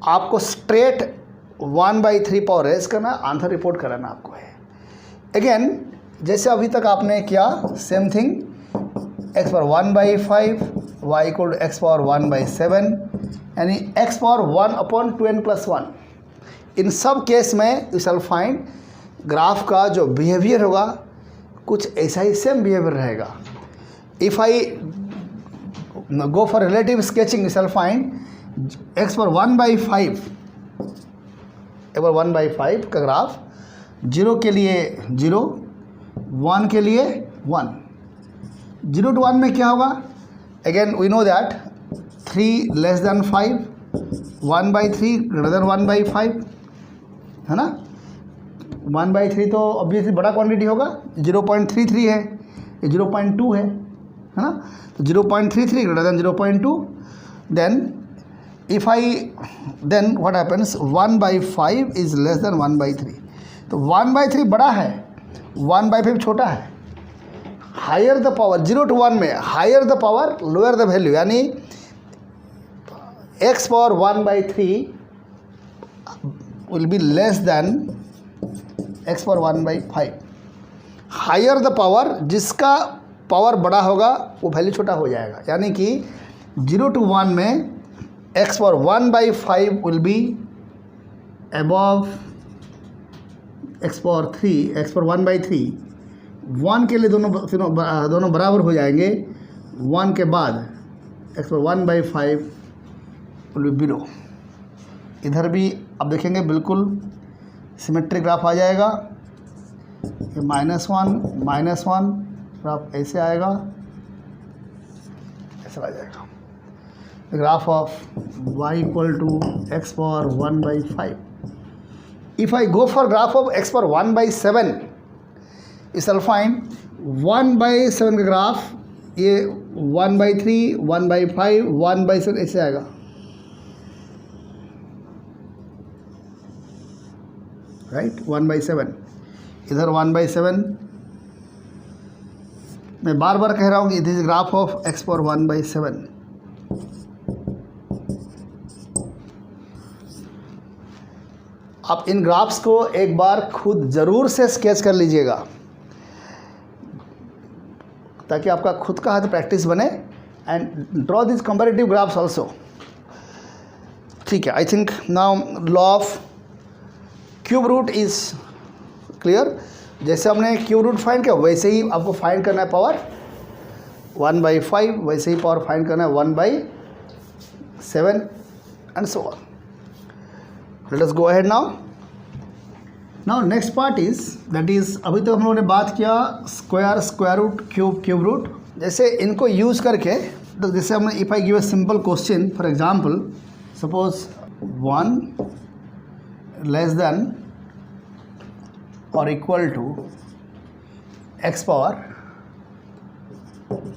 आपको स्ट्रेट 1/3 पावर रेज करना, आंसर रिपोर्ट कराना आपको है। अगेन जैसे अभी तक आपने किया same thing, x power 1/5, y equal to x power 1/7, यानी x पावर 1/2n+1। इन सब केस में यू शैल फाइंड ग्राफ का जो बिहेवियर होगा कुछ ऐसा ही सेम बिहेवियर रहेगा। If I go for relative sketching, you shall find x पर 1/5, एक बार 1/5 का ग्राफ 0 के लिए 0, 1 के लिए 1, 0 to 1 में क्या होगा? Again we know that 3 less than 5, 1/3 greater than 1/5, है ना। 1/3 तो ऑब्वियसली बड़ा क्वांटिटी होगा, 0.33 है, ये 0.2 है ना। तो 0.33 greater than 0.2, then if I then what happens, 1/5 is less than 1/3, तो 1/3 बड़ा है, 1/5 छोटा है। हायर द पावर 0 to 1 में higher the power lower the value, यानी x power 1/3 will be less than x power 1/5। Higher the power, जिसका पावर बड़ा होगा वो वैल्यू छोटा हो जाएगा, यानी कि 0 to 1 में x power 1/5 will be above x power 3, x power 1/3, 1 के लिए दोनों बराबर हो जाएंगे, 1 के बाद x power 1/5 will be below। इधर भी अब देखेंगे बिल्कुल सिमेट्रिक ग्राफ आ जाएगा, ये -1 ग्राफ ऐसे आएगा, ऐसा आ जाएगा। Graph of y equal to x power 1/5। If I go for graph of x power 1/7, इस विल फाइंड 1/7 का ग्राफ, ये 1/3, 1/5, 1/7 ऐसे आएगा, राइट। 1/7, इधर 1/7। मैं बार बार कह रहा हूँ कि this is graph of x power 1/7। आप इन ग्राफ्स को एक बार खुद ज़रूर से स्केच कर लीजिएगा, ताकि आपका खुद का हाथ प्रैक्टिस बने, and draw this comparative graphs also. ठीक है, I think now law of cube root is clear. जैसे हमने क्यूब रूट फाइंड किया वैसे ही आपको फाइंड करना है पावर 1/5, वैसे ही पावर फाइंड करना है 1/7 and so on. Late us go ahead now. Next part is that is, अभी तक हम लोगों ने बात किया स्क्वायर रूट, क्यूब रूट। जैसे इनको यूज करके, तो जैसे हमने if I give a simple question, for example suppose 1 less then or equal to x power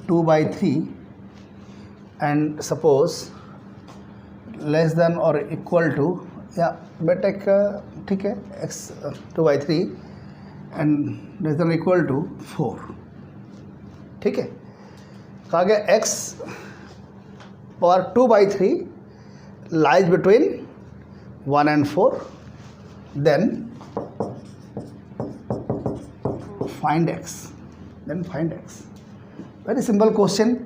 2/3 and suppose less than or equal to, या बेटा ठीक है, x 2/3 and less than or equal to 4, ठीक है। कहा गया x power 2/3 lies between 1 and 4, then find x, then find x। Very simple question.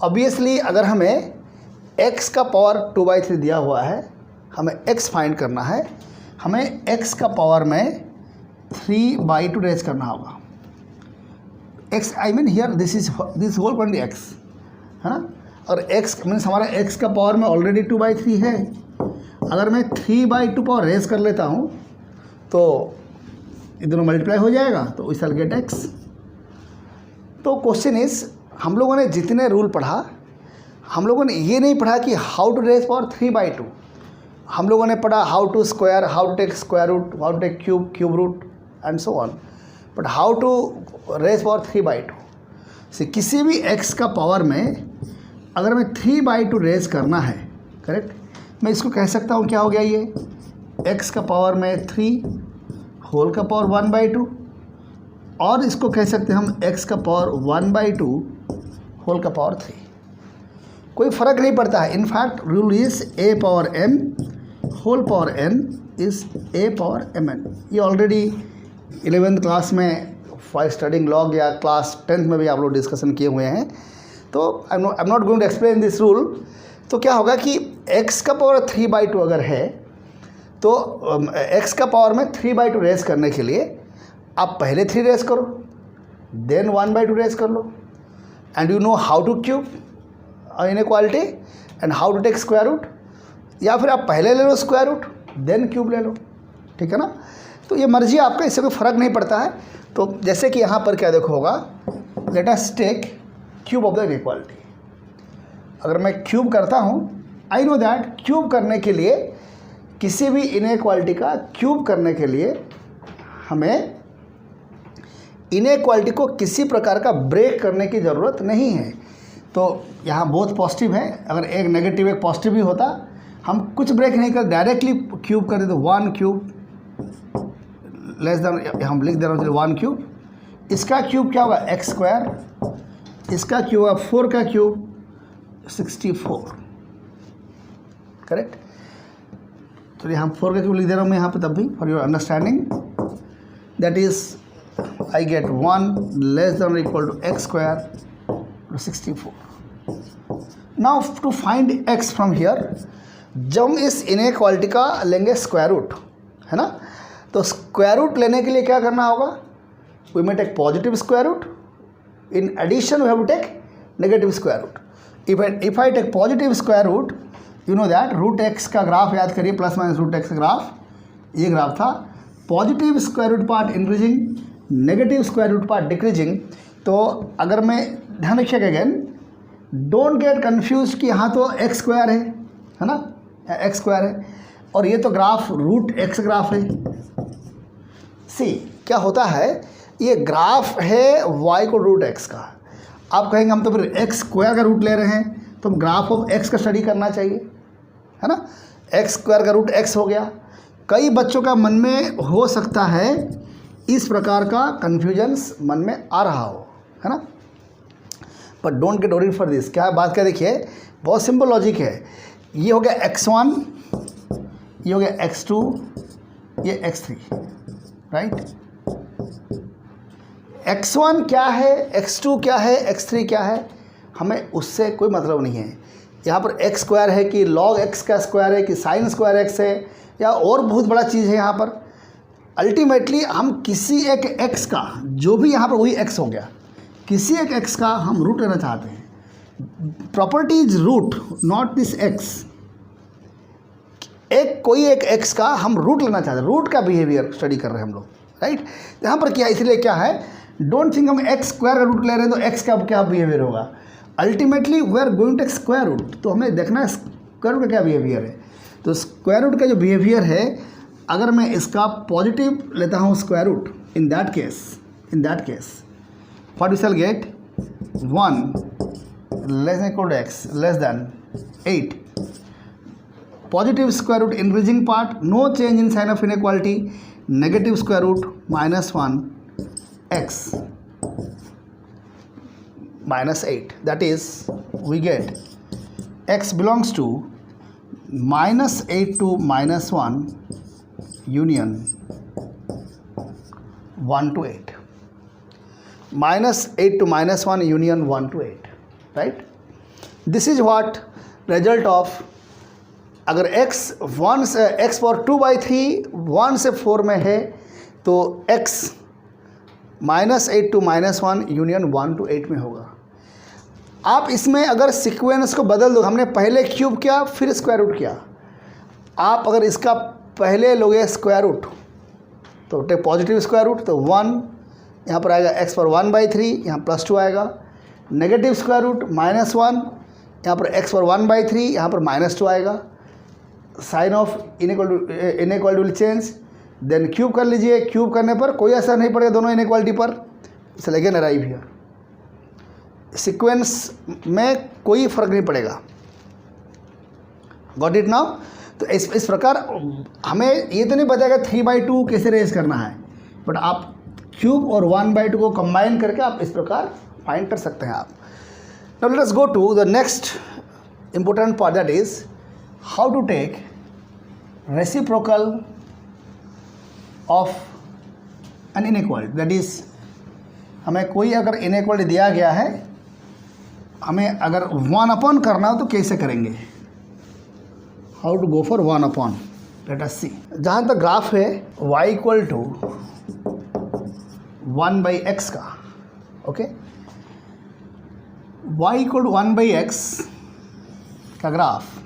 Obviously अगर हमें x का पावर 2/3 दिया हुआ है, हमें x फाइंड करना है, हमें x का पावर में 3/2 रेज करना होगा। x I mean here this whole quantity x, है ना। और x मीन्स हमारा x का पावर में ऑलरेडी 2/3 है। अगर मैं 3/2 पावर रेज कर लेता हूँ तो ये दोनों मल्टीप्लाई हो जाएगा, तो वी शैल गेट x। तो क्वेश्चन इज, हम लोगों ने जितने रूल पढ़ा, हम लोगों ने ये नहीं पढ़ा कि हाउ टू रेज पावर 3/2। हम लोगों ने पढ़ा how to square, how to take square root, how to take cube root and so on, but how to raise power 3/2 से किसी भी x का पावर में अगर मैं 3/2 रेज करना है, करेक्ट, मैं इसको कह सकता हूँ क्या हो गया, ये x का पावर में 3 होल का पावर 1/2, और इसको कह सकते हैं हम x का पावर 1/2 होल का पावर 3। कोई फ़र्क नहीं पड़ता है। In fact rule is a power m whole power n is a power mn। ये ऑलरेडी 11th क्लास में फॉर स्टडिंग लॉग या क्लास 10th में भी आप लोग डिस्कशन किए हुए हैं, तो I am not going to explain this rule. तो क्या होगा कि x का पावर 3/2 अगर है, तो x का पावर में 3/2 रेस करने के लिए आप पहले 3 रेस करो, देन 1/2 रेस कर लो, and you know how to cube inequality and how to take square root. या फिर आप पहले ले लो स्क्वायर रूट देन क्यूब ले लो, ठीक है ना। तो ये मर्जी आपका, इससे कोई फ़र्क नहीं पड़ता है। तो जैसे कि यहाँ पर क्या देखो होगा, let us take cube of the inequality. अगर मैं क्यूब करता हूँ, आई नो दैट क्यूब करने के लिए, किसी भी इनइक्वालिटी का क्यूब करने के लिए हमें इनइक्वालिटी को किसी प्रकार का ब्रेक करने की ज़रूरत नहीं है। तो यहाँ बोथ पॉजिटिव है, अगर एक नेगेटिव एक पॉजिटिव भी होता, हम कुछ ब्रेक नहीं कर, डायरेक्टली क्यूब कर देते। 1 क्यूब लेस देन, हम लिख दे रहे हैं 1 क्यूब, इसका क्यूब क्या होगा एक्स स्क्वायर, इसका क्यूब होगा 4 का क्यूब 64, करेक्ट। तो ये हम 4 का क्यूब लिख दे रहा हूँ मैं यहाँ पे, तब भी for your understanding, that is I get 1 less than equal to x square 64। Now to find x from here, जब हम इस इनइक्वालिटी का लेंगे स्क्वायर रूट, है ना, तो स्क्वायर रूट लेने के लिए क्या करना होगा, we may take positive square root, in addition we have to take negative square root. If I take positive square root, you know that root x का ग्राफ याद करिए, प्लस माइनस रूट एक्स का ग्राफ, ये ग्राफ था, positive square root part increasing, negative square root part decreasing. तो अगर मैं ध्यान रखिएगा अगेन, डोंट गेट कन्फ्यूज कि यहाँ तो एक्स स्क्वायर है ना, एक्स स्क्वायर है, और ये तो ग्राफ रूट एक्स ग्राफ है। सी क्या होता है, ये ग्राफ है वाई को रूट एक्स का। आप कहेंगे हम तो फिर एक्स स्क्वायर का रूट ले रहे हैं, तो हम ग्राफ ऑफ एक्स का स्टडी करना चाहिए, है ना। एक्स स्क्वायर का रूट एक्स हो गया। कई बच्चों का मन में हो सकता है इस प्रकार का कन्फ्यूजन्स मन में आ रहा हो, है ना, but don't get worried for this. क्या बात क्या, देखिए बहुत सिंपल लॉजिक है। ये हो गया x1, ये हो गया x2, ये x3, राइट। x1 क्या है, x2 क्या है, x3 क्या है, हमें उससे कोई मतलब नहीं है। यहाँ पर x स्क्वायर है कि log x का स्क्वायर है कि साइन स्क्वायर x है, या और बहुत बड़ा चीज़ है यहाँ पर। अल्टीमेटली हम किसी एक x का, जो भी यहाँ पर वही x हो गया, किसी एक x का हम रूट लेना चाहते हैं। Property is root, not this x। कोई एक x का हम रूट लेना चाहते हैं, रूट का बिहेवियर स्टडी कर रहे हैं हम लोग, राइट। यहाँ पर क्या, इसलिए क्या है, डोंट थिंक हम एक्स स्क्वायर का रूट ले रहे हैं तो एक्स का क्या बिहेवियर होगा। Ultimately we are going to square root, तो हमें देखना है स्क्वायर रूट का क्या बिहेवियर है। तो स्क्वायर रूट का जो बिहेवियर है, अगर मैं इसका पॉजिटिव लेता हूँ square root, in that case what we shall get, 1 less than equal to x less than 8, positive square root increasing part, no change in sign of inequality, negative square root -1 x -8, that is we get x belongs to -8 to -1 union 1 to 8, -8 to -1 union 1 to 8, right. This is what result of, अगर x 1 से x पावर 2/3 1 से 4 में है, तो x -8 to -1 यूनियन 1 to 8 में होगा। आप इसमें अगर सीक्वेंस को बदल दो, हमने पहले क्यूब किया फिर स्क्वायर रूट किया, आप अगर इसका पहले लोगे स्क्वायर रूट, तो टेक पॉजिटिव स्क्वायर रूट, तो 1 यहाँ पर आएगा, x पर 1/3 यहाँ +2 आएगा, नेगेटिव स्क्वायर रूट -1 यहाँ पर x पर 1/3 यहाँ पर -2 आएगा, sign of inequality will change, then cube कर लीजिए, क्यूब करने पर कोई असर नहीं पड़ेगा दोनों इनइक्वालिटी पर, इसलिए अगेन अराइव हियर, सीक्वेंस में कोई फर्क नहीं पड़ेगा। Got it now. तो इस प्रकार हमें ये तो नहीं बताएगा 3/2 कैसे रेज करना है, बट आप क्यूब और 1/2 को कंबाइन करके आप इस प्रकार फाइंड कर सकते हैं आप। Now let us go to the next important part, that is how to take reciprocal of an inequality. That is, हमें कोई अगर इनइक्वालिटी दिया गया है, हमें अगर 1/, करना हो तो कैसे करेंगे, how to go for 1/। Let us see, जहाँ तक ग्राफ है y इक्वल टू 1/x का, okay, y equal to 1/x का graph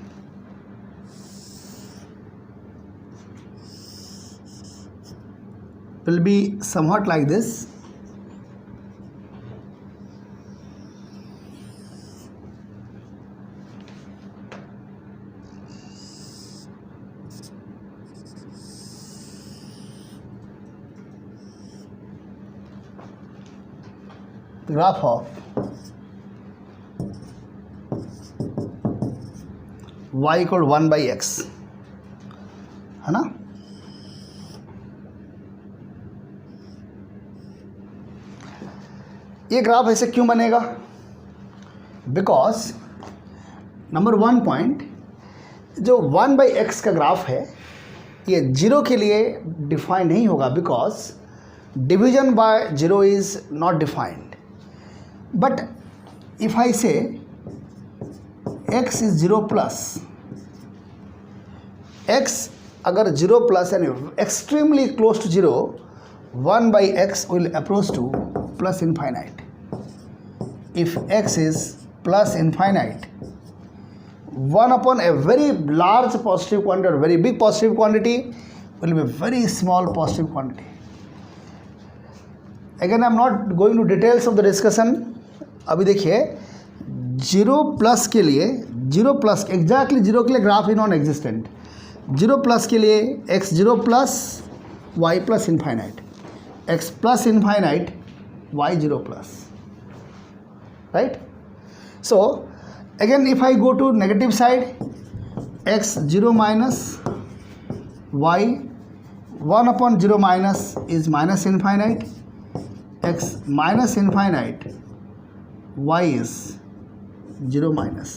will be somewhat like this. The graph of y equal 1 by x, है ना। ये ग्राफ ऐसे क्यों बनेगा? बिकॉज नंबर 1 पॉइंट, जो 1 बाई एक्स का ग्राफ है ये 0 के लिए डिफाइन नहीं होगा, because division bye 0 is not defined. But if I say x is 0 plus, x अगर 0 plus यानी extremely close to 0, 1 by x will approach to plus infinite. If x is plus infinite, 1 upon a very large positive quantity or very big positive quantity will be a very small positive quantity. Again, I am not going to details of the discussion. अभी देखिए 0 प्लस के लिए, 0 प्लस एग्जैक्टली 0 के लिए ग्राफ ही नॉन एग्जिस्टेंट. 0 प्लस के लिए x 0 plus y plus infinite, x plus infinite y 0 plus, right. So again if I go to negative side, x 0 minus y 1 upon 0 minus is minus infinite, x minus infinite y is 0 minus,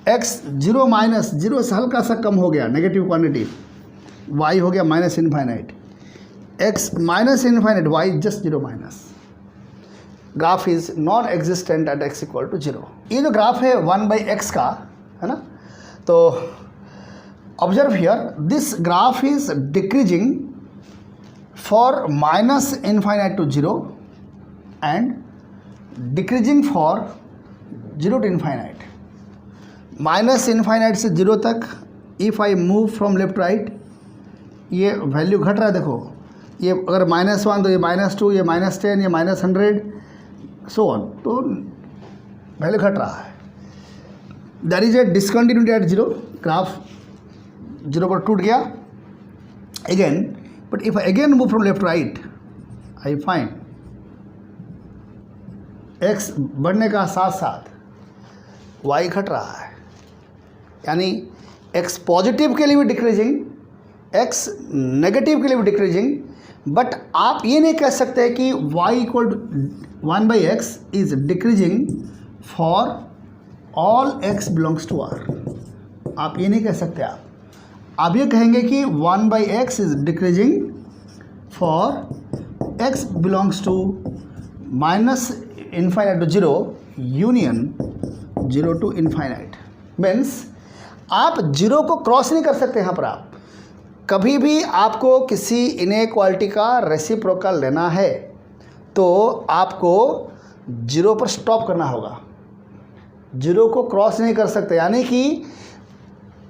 x 0 minus 0 से हल्का सा कम हो गया नेगेटिव क्वांटिटी, y हो गया minus infinite, x minus infinite y just 0 minus. Graph is non existent at x equal to 0. ये जो ग्राफ है 1 बाई एक्स का, है ना, तो observe here this graph is decreasing for minus infinite to 0 and decreasing for 0 to infinite. Minus infinite से 0 तक if I move from left right, ये वैल्यू घट रहा है. देखो ये अगर -1 तो ये -2, ये -10, ये -100, सो ऑन, तो वैल्यू घट रहा है. There is a discontinuity at 0. Graph 0 पर टूट गया again. But if I again move from left right, I find x बढ़ने का साथ साथ y घट रहा है, यानी x पॉजिटिव के लिए भी डिक्रीजिंग, x नेगेटिव के लिए भी डिक्रीजिंग. बट आप ये नहीं कह सकते कि y equal to 1 by x is decreasing for all x belongs to r. आप ये नहीं कह सकते. आप ये कहेंगे कि 1 by x is decreasing for x belongs to minus infinite to 0 union 0 to infinite. Means आप 0 को क्रॉस नहीं कर सकते. यहाँ पर आप कभी भी आपको किसी इनइक्वालिटी का रेसिप्रोकल लेना है तो आपको 0 पर स्टॉप करना होगा. 0 को क्रॉस नहीं कर सकते, यानी कि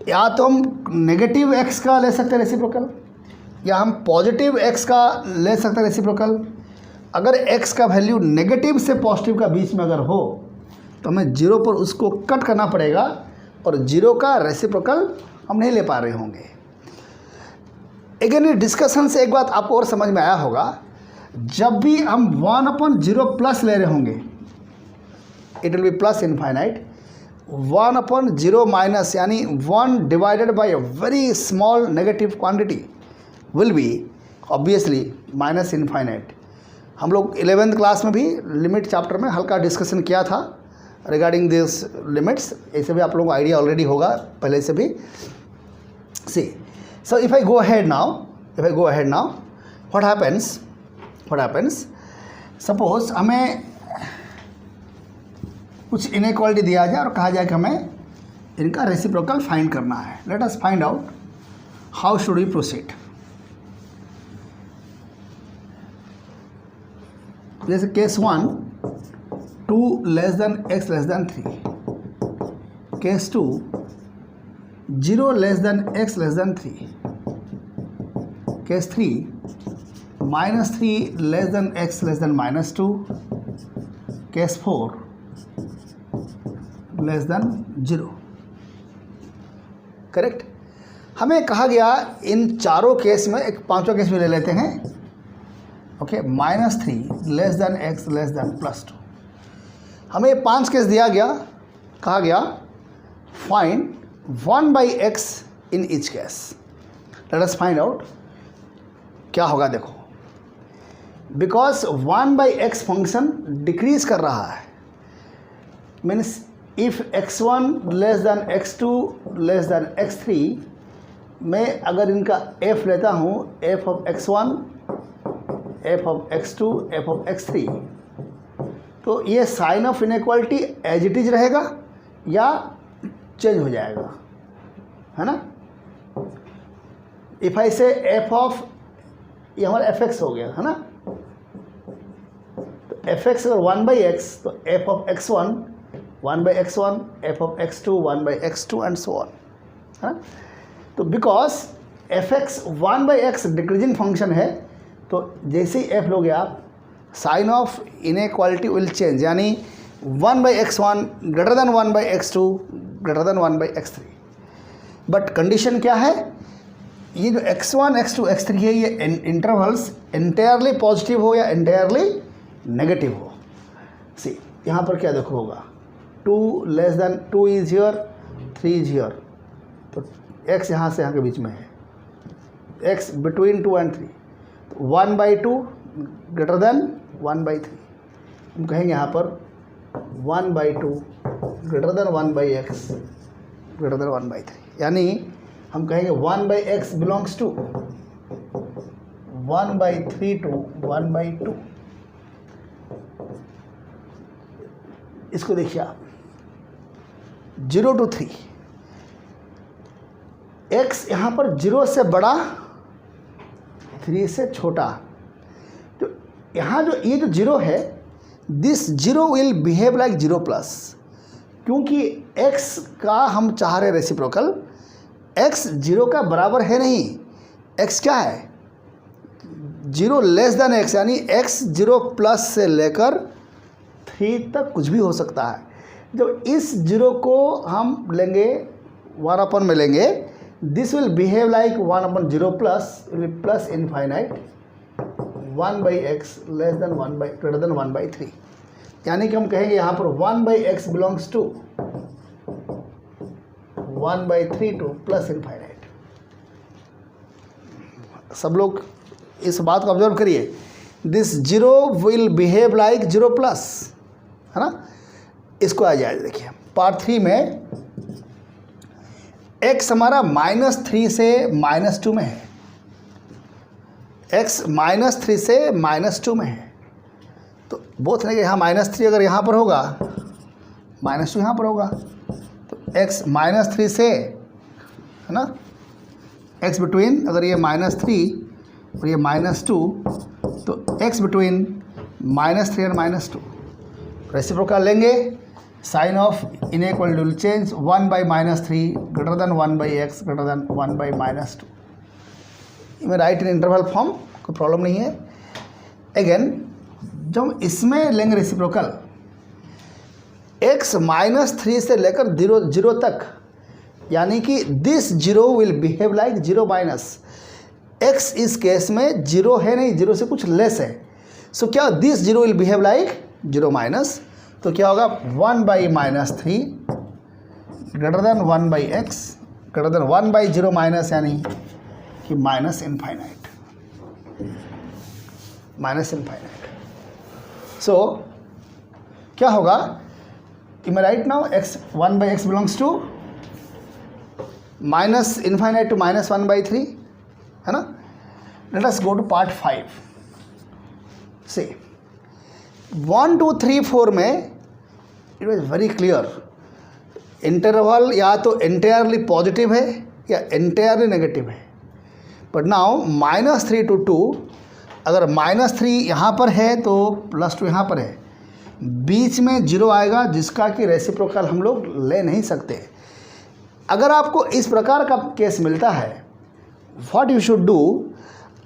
या तो हम नेगेटिव x का ले सकते हैं रेसिप्रोकल, या हम पॉजिटिव x का ले सकते हैं रेसिप्रोकल. अगर x का वैल्यू नेगेटिव से पॉजिटिव का बीच में अगर हो तो हमें 0 पर उसको कट करना पड़ेगा और 0 का रेसिप्रोकल हम नहीं ले पा रहे होंगे. अगेन ये डिस्कशन से एक बात आपको और समझ में आया होगा, जब भी हम 1/0 प्लस ले रहे होंगे it will be plus infinite. 1/0 minus यानी 1 divided by a very small negative quantity will be obviously minus infinite. हम लोग 11th क्लास में भी लिमिट चैप्टर में हल्का डिस्कशन किया था रिगार्डिंग दिस लिमिट्स. ऐसे भी आप लोगों को आइडिया ऑलरेडी होगा पहले से भी. See, so if I go ahead now, what happens, suppose हमें कुछ इनइक्वालिटी दिया जाए और कहा जाए कि हमें इनका रेसिप्रोकल फाइंड करना है. Let us find out how should we proceed. जैसे case 1 2 less than x less than 3, case 2 0 less than x less than 3, case 3 -3 less than x less than -2, case 4 less than 0। Correct. हमें कहा गया इन चारों केस में एक पांचवा केस भी ले लेते हैं। Okay, -3 less than x less than +2। हमें 5 केस दिया गया, कहा गया find 1/x in each case. Late us find out क्या होगा। देखो, बिकॉज 1/x फंक्शन डिक्रीज कर रहा है, means if x1 less than x2 less than x3, मैं अगर इनका f लेता हूँ, f of x1, f of x2, f of x3, तो ये sign of inequality as it is रहेगा या चेंज हो जाएगा, है ना। इफ आई से f ऑफ, ये हमारा fx हो गया, है ना। तो fx अगर 1/x, तो f of x1 1/x1, f of x2 1/x2 and so on, है। तो because fx 1/x decreasing function है, तो जैसे ही f लोगे आप, sign of inequality will change, यानी 1/x1 greater than 1/x2 greater than 1/x3। But condition क्या है, ये जो x1 x2 x3 है, ये इंटरवल्स एंटायरली पॉजिटिव हो या एंटायरली नेगेटिव हो। सी यहाँ पर क्या देखो होगा, 2 less than 2 is here, 3 is here, तो x यहाँ से यहाँ के बीच में है, x between 2 and 3, 1/2 greater than 1/3। हम कहेंगे यहाँ पर 1/2 greater than 1/x greater than 1/3, यानी हम कहेंगे 1/x बिलोंग्स टू 1/3 टू 1/2। इसको देखिए आप, 0 to 3, x यहाँ पर 0 से बड़ा 3 से छोटा, तो यहाँ जो ये जो 0 है, दिस 0 विल बिहेव लाइक 0+, क्योंकि x का हम चाह रहे रेसिप्रोकल, x 0 का बराबर है नहीं, x क्या है 0 लेस देन x, यानी x 0+ से लेकर 3 तक कुछ भी हो सकता है। जब इस 0 को हम लेंगे 1 में लेंगे, this will behave like 1/0+ will plus infinite 1/x less than 1 greater than 1/3, यानी कि हम कहेंगे यहाँ पर 1/x belongs to 1/3 to plus infinite. सब लोग इस बात को ऑब्जर्व करिए, दिस 0 विल बिहेव लाइक 0+, है ना। इसको आ जाए, देखिए पार्ट 3 में x हमारा -3 से -2 में है, x -3 से -2 में है, तो बोथ ने यहाँ -3 अगर यहाँ पर होगा, -2 यहाँ पर होगा, तो x -3 से, है ना, x बिटवीन, अगर ये -3 और ये -2, तो x बिटवीन -3 और -2 रेसिप्रोकल लेंगे, sign of inequality will change, 1/-3 greater than 1/x greater than 1/-2। मैं राइट इन इंटरवल फॉर्म, कोई प्रॉब्लम नहीं है। अगेन जब इसमें लेंगे रेसिप्रोकल, x -3 से लेकर 0 तक, यानी कि this 0 will behave like 0-, x इस केस में 0 है नहीं, 0 से कुछ लेस है, सो क्या दिस 0 विल बिहेव लाइक 0-, तो क्या होगा 1/-3 greater than 1/x greater then 1/0-, यानी कि माइनस इनफाइनाइट। सो क्या होगा, कि मैं write now x 1/x belongs to -∞ to -1/3, है ना। Let us go to part 5 से 1, 2, 3, 4 में it was very clear, interval या तो एंटायरली पॉजिटिव है या एंटायरली नेगेटिव है। बट नाउ -3 to 2, अगर -3 यहाँ पर है तो +2 यहाँ पर है, बीच में 0 आएगा जिसका कि रेसिप्रोकल हम लोग ले नहीं सकते। अगर आपको इस प्रकार का केस मिलता है, व्हाट यू शुड डू,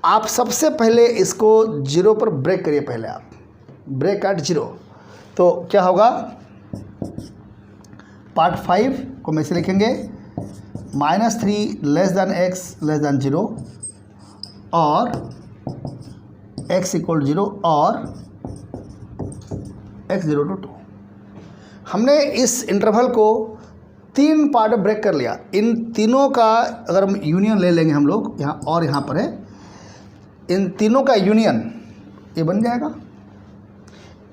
आप सबसे पहले इसको 0 पर ब्रेक करिए, पहले आप ब्रेक एट 0। तो क्या होगा, पार्ट 5 को मैं से लिखेंगे -3 less than x less than 0 और x इक्वल 0 और x 0 to 2। हमने इस इंटरवल को 3 पार्ट में ब्रेक कर लिया। इन तीनों का अगर हम यूनियन ले लेंगे हम लोग, यहाँ और यहाँ पर है, इन तीनों का यूनियन ये बन जाएगा।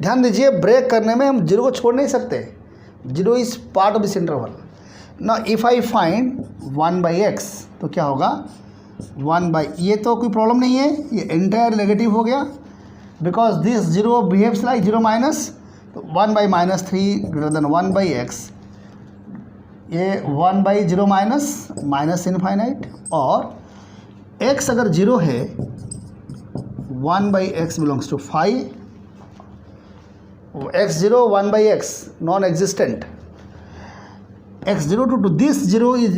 ध्यान दीजिए, ब्रेक करने में हम 0 को छोड़ नहीं सकते। 0 is part of this interval. ना इफ़ आई फाइंड 1/x तो क्या होगा, 1/, ये तो कोई प्रॉब्लम नहीं है, ये एंटायर नेगेटिव हो गया because this 0 behaves like 0 minus. तो 1/-3 ग्रेटर देन 1/x, ये 1/0 माइनस इनफाइनाइट, और x अगर 0 है 1/x belongs to 5, x 0 1/x non existent, x 0 to 2, this 0 is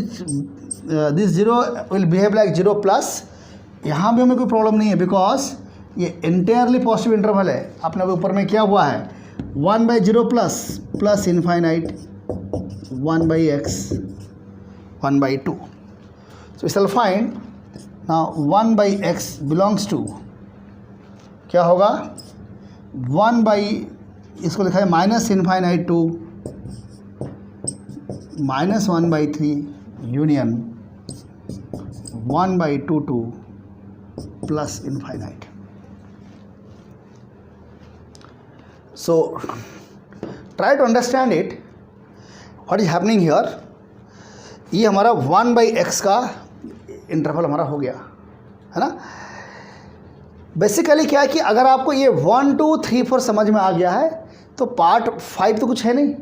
this 0 will behave like 0 plus. यहाँ भी हमें कोई प्रॉब्लम नहीं है बिकॉज ये इंटायरली पॉजिटिव इंटरवल है। आपने अभी ऊपर में क्या हुआ है, 1/0 प्लस इनफाइनाइट 1/x 1/2। सो इस find now 1/x belongs to क्या होगा, 1/, इसको लिखा है minus infinite to -1/3 union 1/2 to plus infinite. So try to understand it, what is happening here. ये हमारा 1/x का इंटरवल हमारा हो गया है ना। बेसिकली क्या है कि अगर आपको ये 1 2 3 4 समझ में आ गया है तो पार्ट 5 तो कुछ है नहीं,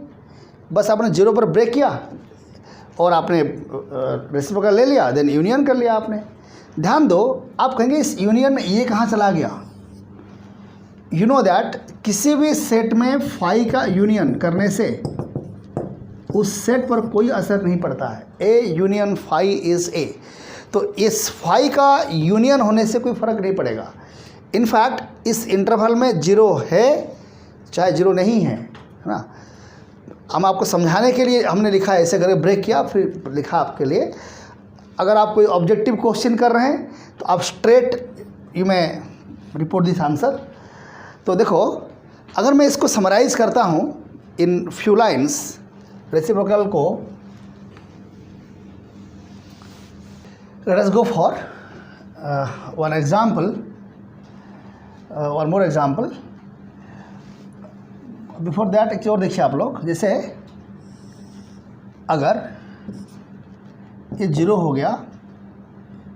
बस आपने 0 पर ब्रेक किया और आपने रेसिप्रोकल ले लिया, देन यूनियन कर लिया आपने। ध्यान दो, आप कहेंगे इस यूनियन में ये कहाँ चला गया। यू नो दैट किसी भी सेट में फाई का यूनियन करने से उस सेट पर कोई असर नहीं पड़ता है। A union phi is a, तो इस फाई का यूनियन होने से कोई फ़र्क नहीं पड़ेगा। इनफैक्ट इस इंटरवल में 0 है चाहे 0 नहीं है ना। हम आपको समझाने के लिए हमने लिखा है, ऐसे करके ब्रेक किया फिर लिखा आपके लिए। अगर आप कोई ऑब्जेक्टिव क्वेश्चन कर रहे हैं तो आप स्ट्रेट यू में रिपोर्ट दिस आंसर। तो देखो, अगर मैं इसको समराइज़ करता हूँ इन फ्यू लाइन्स रेसिप्रोकल को, late us go for one example, one more example. Before that एक और देखिए आप लोग, जैसे अगर ये 0 हो गया,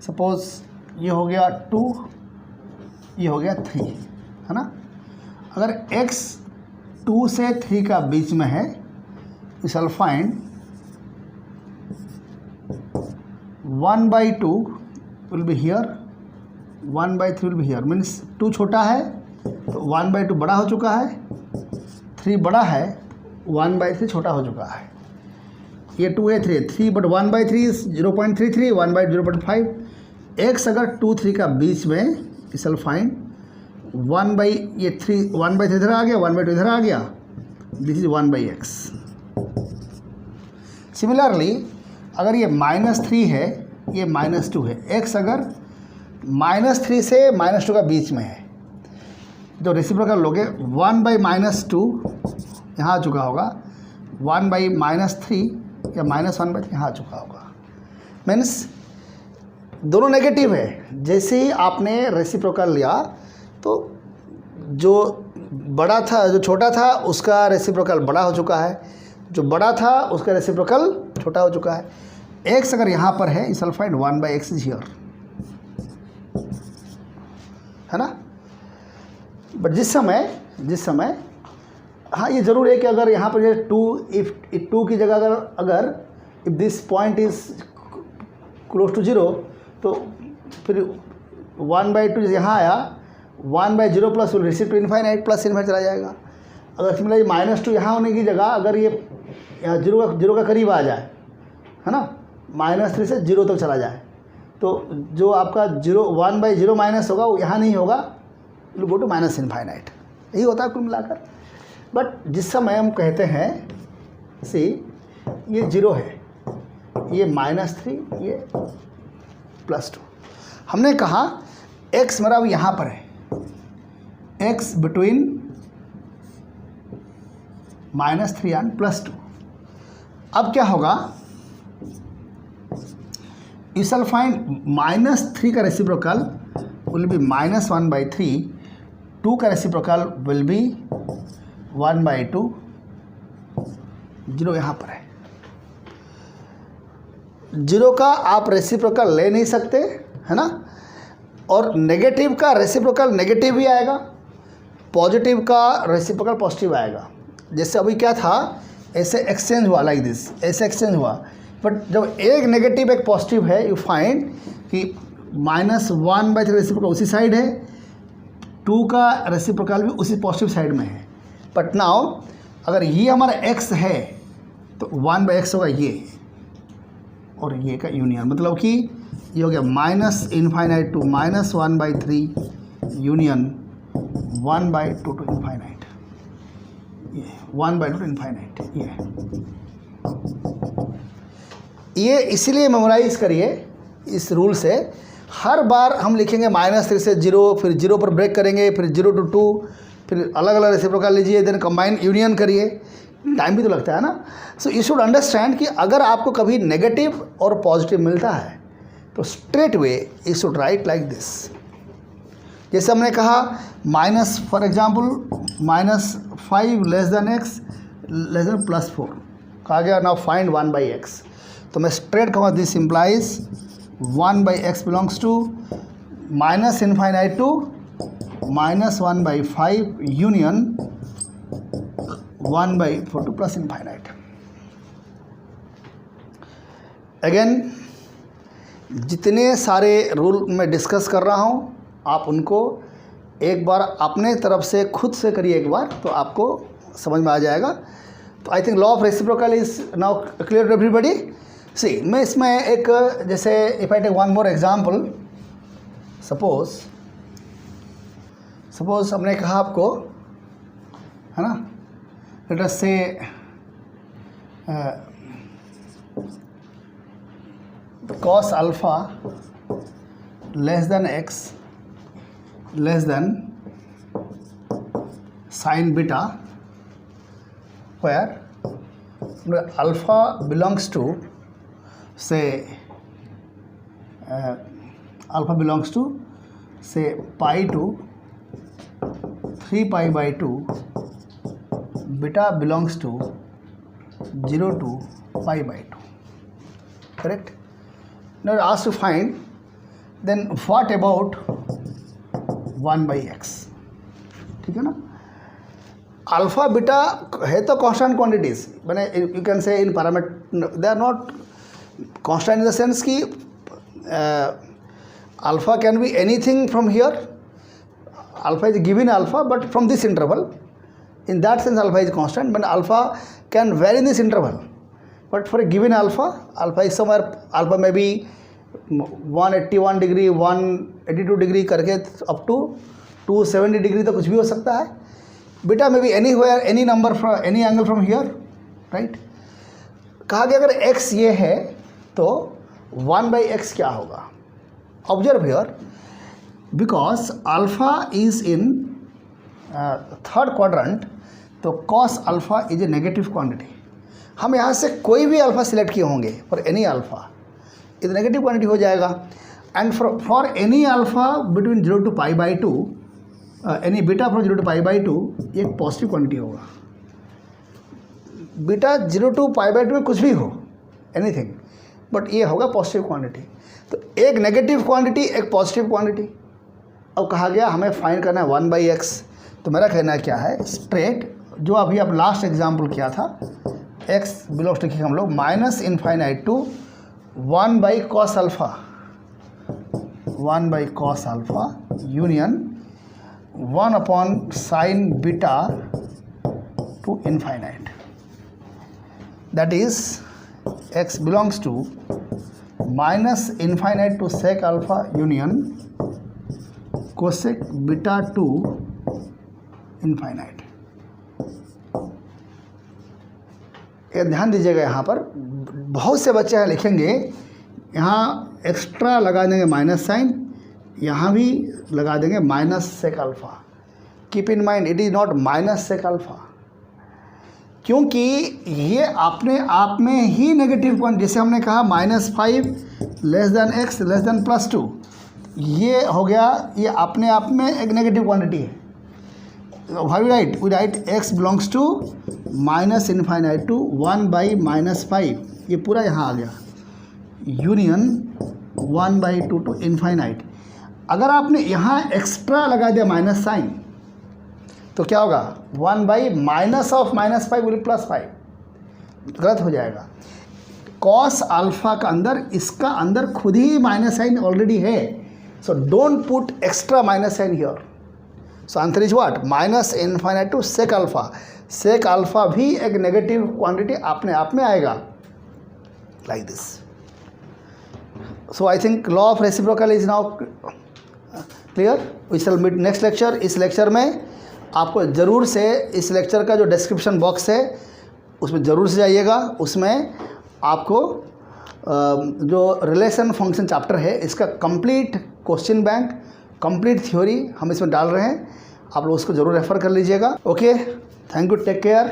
सपोज ये हो गया 2, ये हो गया 3, है ना। अगर x 2 से 3 का बीच में है, we shall find 1/2 will be here, 1/3 will be here. Means 2 छोटा है तो 1/2 बड़ा हो चुका है, 3 बड़ा है 1/3 छोटा हो चुका है। ये 2 है 3 बट 1/3 इज 0.33, 1/0.5। x अगर 2 3 का बीच में, वी शैल फाइंड 1/3 इधर आ गया, 1/2 इधर आ गया, दिस इज 1/x। सिमिलरली अगर ये -3 है, ये -2 है, x अगर -3 से -2 का बीच में है, जो रेसिप्रोकल लोगे 1/-2 यहाँ आ चुका होगा, 1/-3 या -1/3 यहाँ आ चुका होगा। मीन्स दोनों नेगेटिव है। जैसे ही आपने रेसिप्रोकल लिया तो जो बड़ा था, जो छोटा था उसका रेसिप्रोकल बड़ा हो चुका है, जो बड़ा था उसका रेसिप्रोकल छोटा हो चुका है। x अगर यहाँ पर है, इस will find 1/x is here, है ना। बट जिस समय हाँ ये ज़रूर है कि अगर यहाँ पर जैसे 2, इफ 2 की जगह अगर if this point is close to 0 तो फिर 1/2 यहाँ आया, 1/0 plus will receive to infinite, plus infinite चला जाएगा। अगर सिमिलरली -2 यहाँ होने की जगह अगर ये यहाँ 0 का करीब आ जाए, है ना, -3 से 0 तक चला जाए, तो जो आपका 1/0 माइनस होगा वो यहाँ नहीं होगा, will go to minus infinite. यही होता है कुल मिलाकर। बट जिस समय हम कहते हैं सी ये 0 है, ये -3, ये +2, हमने कहा x मेरा अब यहाँ पर है, x बिटवीन -3 एंड +2। अब क्या होगा, यू शैल फाइंड -3 का रेसिप्रोकल विल बी -1/3, 2 का रेसिप्रोकल विल बी 1/2, 0 यहाँ पर है। 0 का आप रेसिप्रोकल ले नहीं सकते, है ना, और नेगेटिव का रेसिप्रोकल नेगेटिव ही आएगा, पॉजिटिव का रेसिप्रोकल पॉजिटिव आएगा। जैसे अभी क्या था, ऐसे एक्सचेंज हुआ, लाइक दिस, ऐसे एक्सचेंज हुआ, बट जब एक नेगेटिव एक पॉजिटिव है, यू फाइंड कि -1/3 रेसिप्रोकल उसी साइड है, 2 का रेसिप्रोकल भी उसी पॉजिटिव साइड में है। बट नाउ अगर ये हमारा x है तो 1/x होगा ये, और ये का यूनियन, मतलब कि ये हो गया -∞ टू -1/3 यूनियन 1/2 टू इनफाइनाइट, ये 1/2 टू इनफाइनाइट। ये इसीलिए मेमोराइज करिए इस रूल से। हर बार हम लिखेंगे -3 से 0, फिर 0 पर ब्रेक करेंगे, फिर 0 to 2, फिर अलग अलग रेसिप्रोकल लीजिए, देन कंबाइन यूनियन करिए, टाइम भी तो लगता है ना। सो यू शुड अंडरस्टैंड कि अगर आपको कभी नेगेटिव और पॉजिटिव मिलता है तो straight way you should write like this. जैसे हमने कहा for example -5 less than x less then +4 कहा गया, नाउ फाइंड 1/x, तो मैं स्ट्रेट कहूँगा this implies 1/x belongs to -∞ to -1/5 union 1/4 to +∞। Again जितने सारे रूल मैं डिस्कस कर रहा हूँ, आप उनको एक बार अपने तरफ से खुद से करिए एक बार, तो आपको समझ में आ जाएगा। तो I think law of reciprocal is now clear to everybody. See, मैं इसमें एक, जैसे if I take one more example, suppose हमने कहा आपको, है ना, लेट अस से cos alpha less than x less than sin beta, where alpha belongs to say pi to 3π/2, beta belongs to 0 to π/2, correct? Now asked to find, then what about 1/x, ठीक है ना। अल्फा बीटा है तो कांस्टेंट क्वांटिटीज, मैंने you can say in parameter they are not constant in the sense कि alpha can be anything from here, alpha is given alpha but from this interval, in that sense alpha is constant, but alpha can vary in this interval. But for a given alpha is somewhere, alpha may be 181 degree, 182 degree करके up to 270 degree तक कुछ भी हो सकता है। बीटा में भी anywhere, any number from any angle from here, right? कहा गया अगर x ये है तो 1/x क्या होगा? Observe here, because alpha is in third quadrant, तो cos alpha is a negative quantity. हम यहाँ से कोई भी अल्फ़ा सिलेक्ट किए होंगे, फॉर एनी अल्फ़ा ये नेगेटिव क्वांटिटी हो जाएगा, and for any alpha between 0 to π/2, any beta from 0 to π/2 ये एक पॉजिटिव क्वांटिटी होगा। बीटा 0 to π/2 में कुछ भी हो, एनीथिंग, बट ये होगा पॉजिटिव क्वांटिटी। तो एक नेगेटिव क्वांटिटी, एक पॉजिटिव क्वांटिटी। अब कहा गया हमें फाइंड करना है 1/x, तो मेरा कहना क्या है, स्ट्रेट जो अभी आप लास्ट एग्जाम्पल किया था, x बिलोंग्स टू हम लोग -∞ to 1/cos alpha, 1/cos alpha union 1/sin beta to infinite, that is x belongs to minus infinite to sec alpha union cosec beta to infinite. ये ध्यान दीजिएगा, यहाँ पर बहुत से बच्चे यहाँ लिखेंगे, यहाँ एक्स्ट्रा लगा देंगे माइनस साइन, यहाँ भी लगा देंगे minus sec alpha. Keep in mind it is not minus sec alpha, क्योंकि ये अपने आप में ही नेगेटिव पॉइंट, जैसे हमने कहा -5 less than x less than +2, ये हो गया, ये अपने आप में एक नेगेटिव क्वांटिटी है। How we write? We write x belongs to minus infinite to 1/-5, ये पूरा यहाँ आ गया, यूनियन 1/2 टू इनफाइनाइट। अगर आपने यहाँ एक्स्ट्रा लगा दिया माइनस साइन तो क्या होगा? 1/-5 विल +5, गलत हो जाएगा। कॉस अल्फा का अंदर, इसका अंदर खुद ही माइनस साइन ऑलरेडी है, so don't put extra minus sign here. So answer is what? Minus infinite to sec alpha. Sec alpha भी एक नेगेटिव क्वांटिटी अपने आप में आएगा, like this. So I think law of reciprocal is now clear. We shall meet next lecture. इस लेक्चर में आपको ज़रूर से इस लेक्चर का जो डिस्क्रिप्शन बॉक्स है उसमें ज़रूर से जाइएगा, उसमें आपको जो रिलेशन फंक्शन चैप्टर है इसका complete question bank, complete theory हम इसमें डाल रहे हैं, आप लोग उसको ज़रूर रेफ़र कर लीजिएगा। Okay, thank you, take care.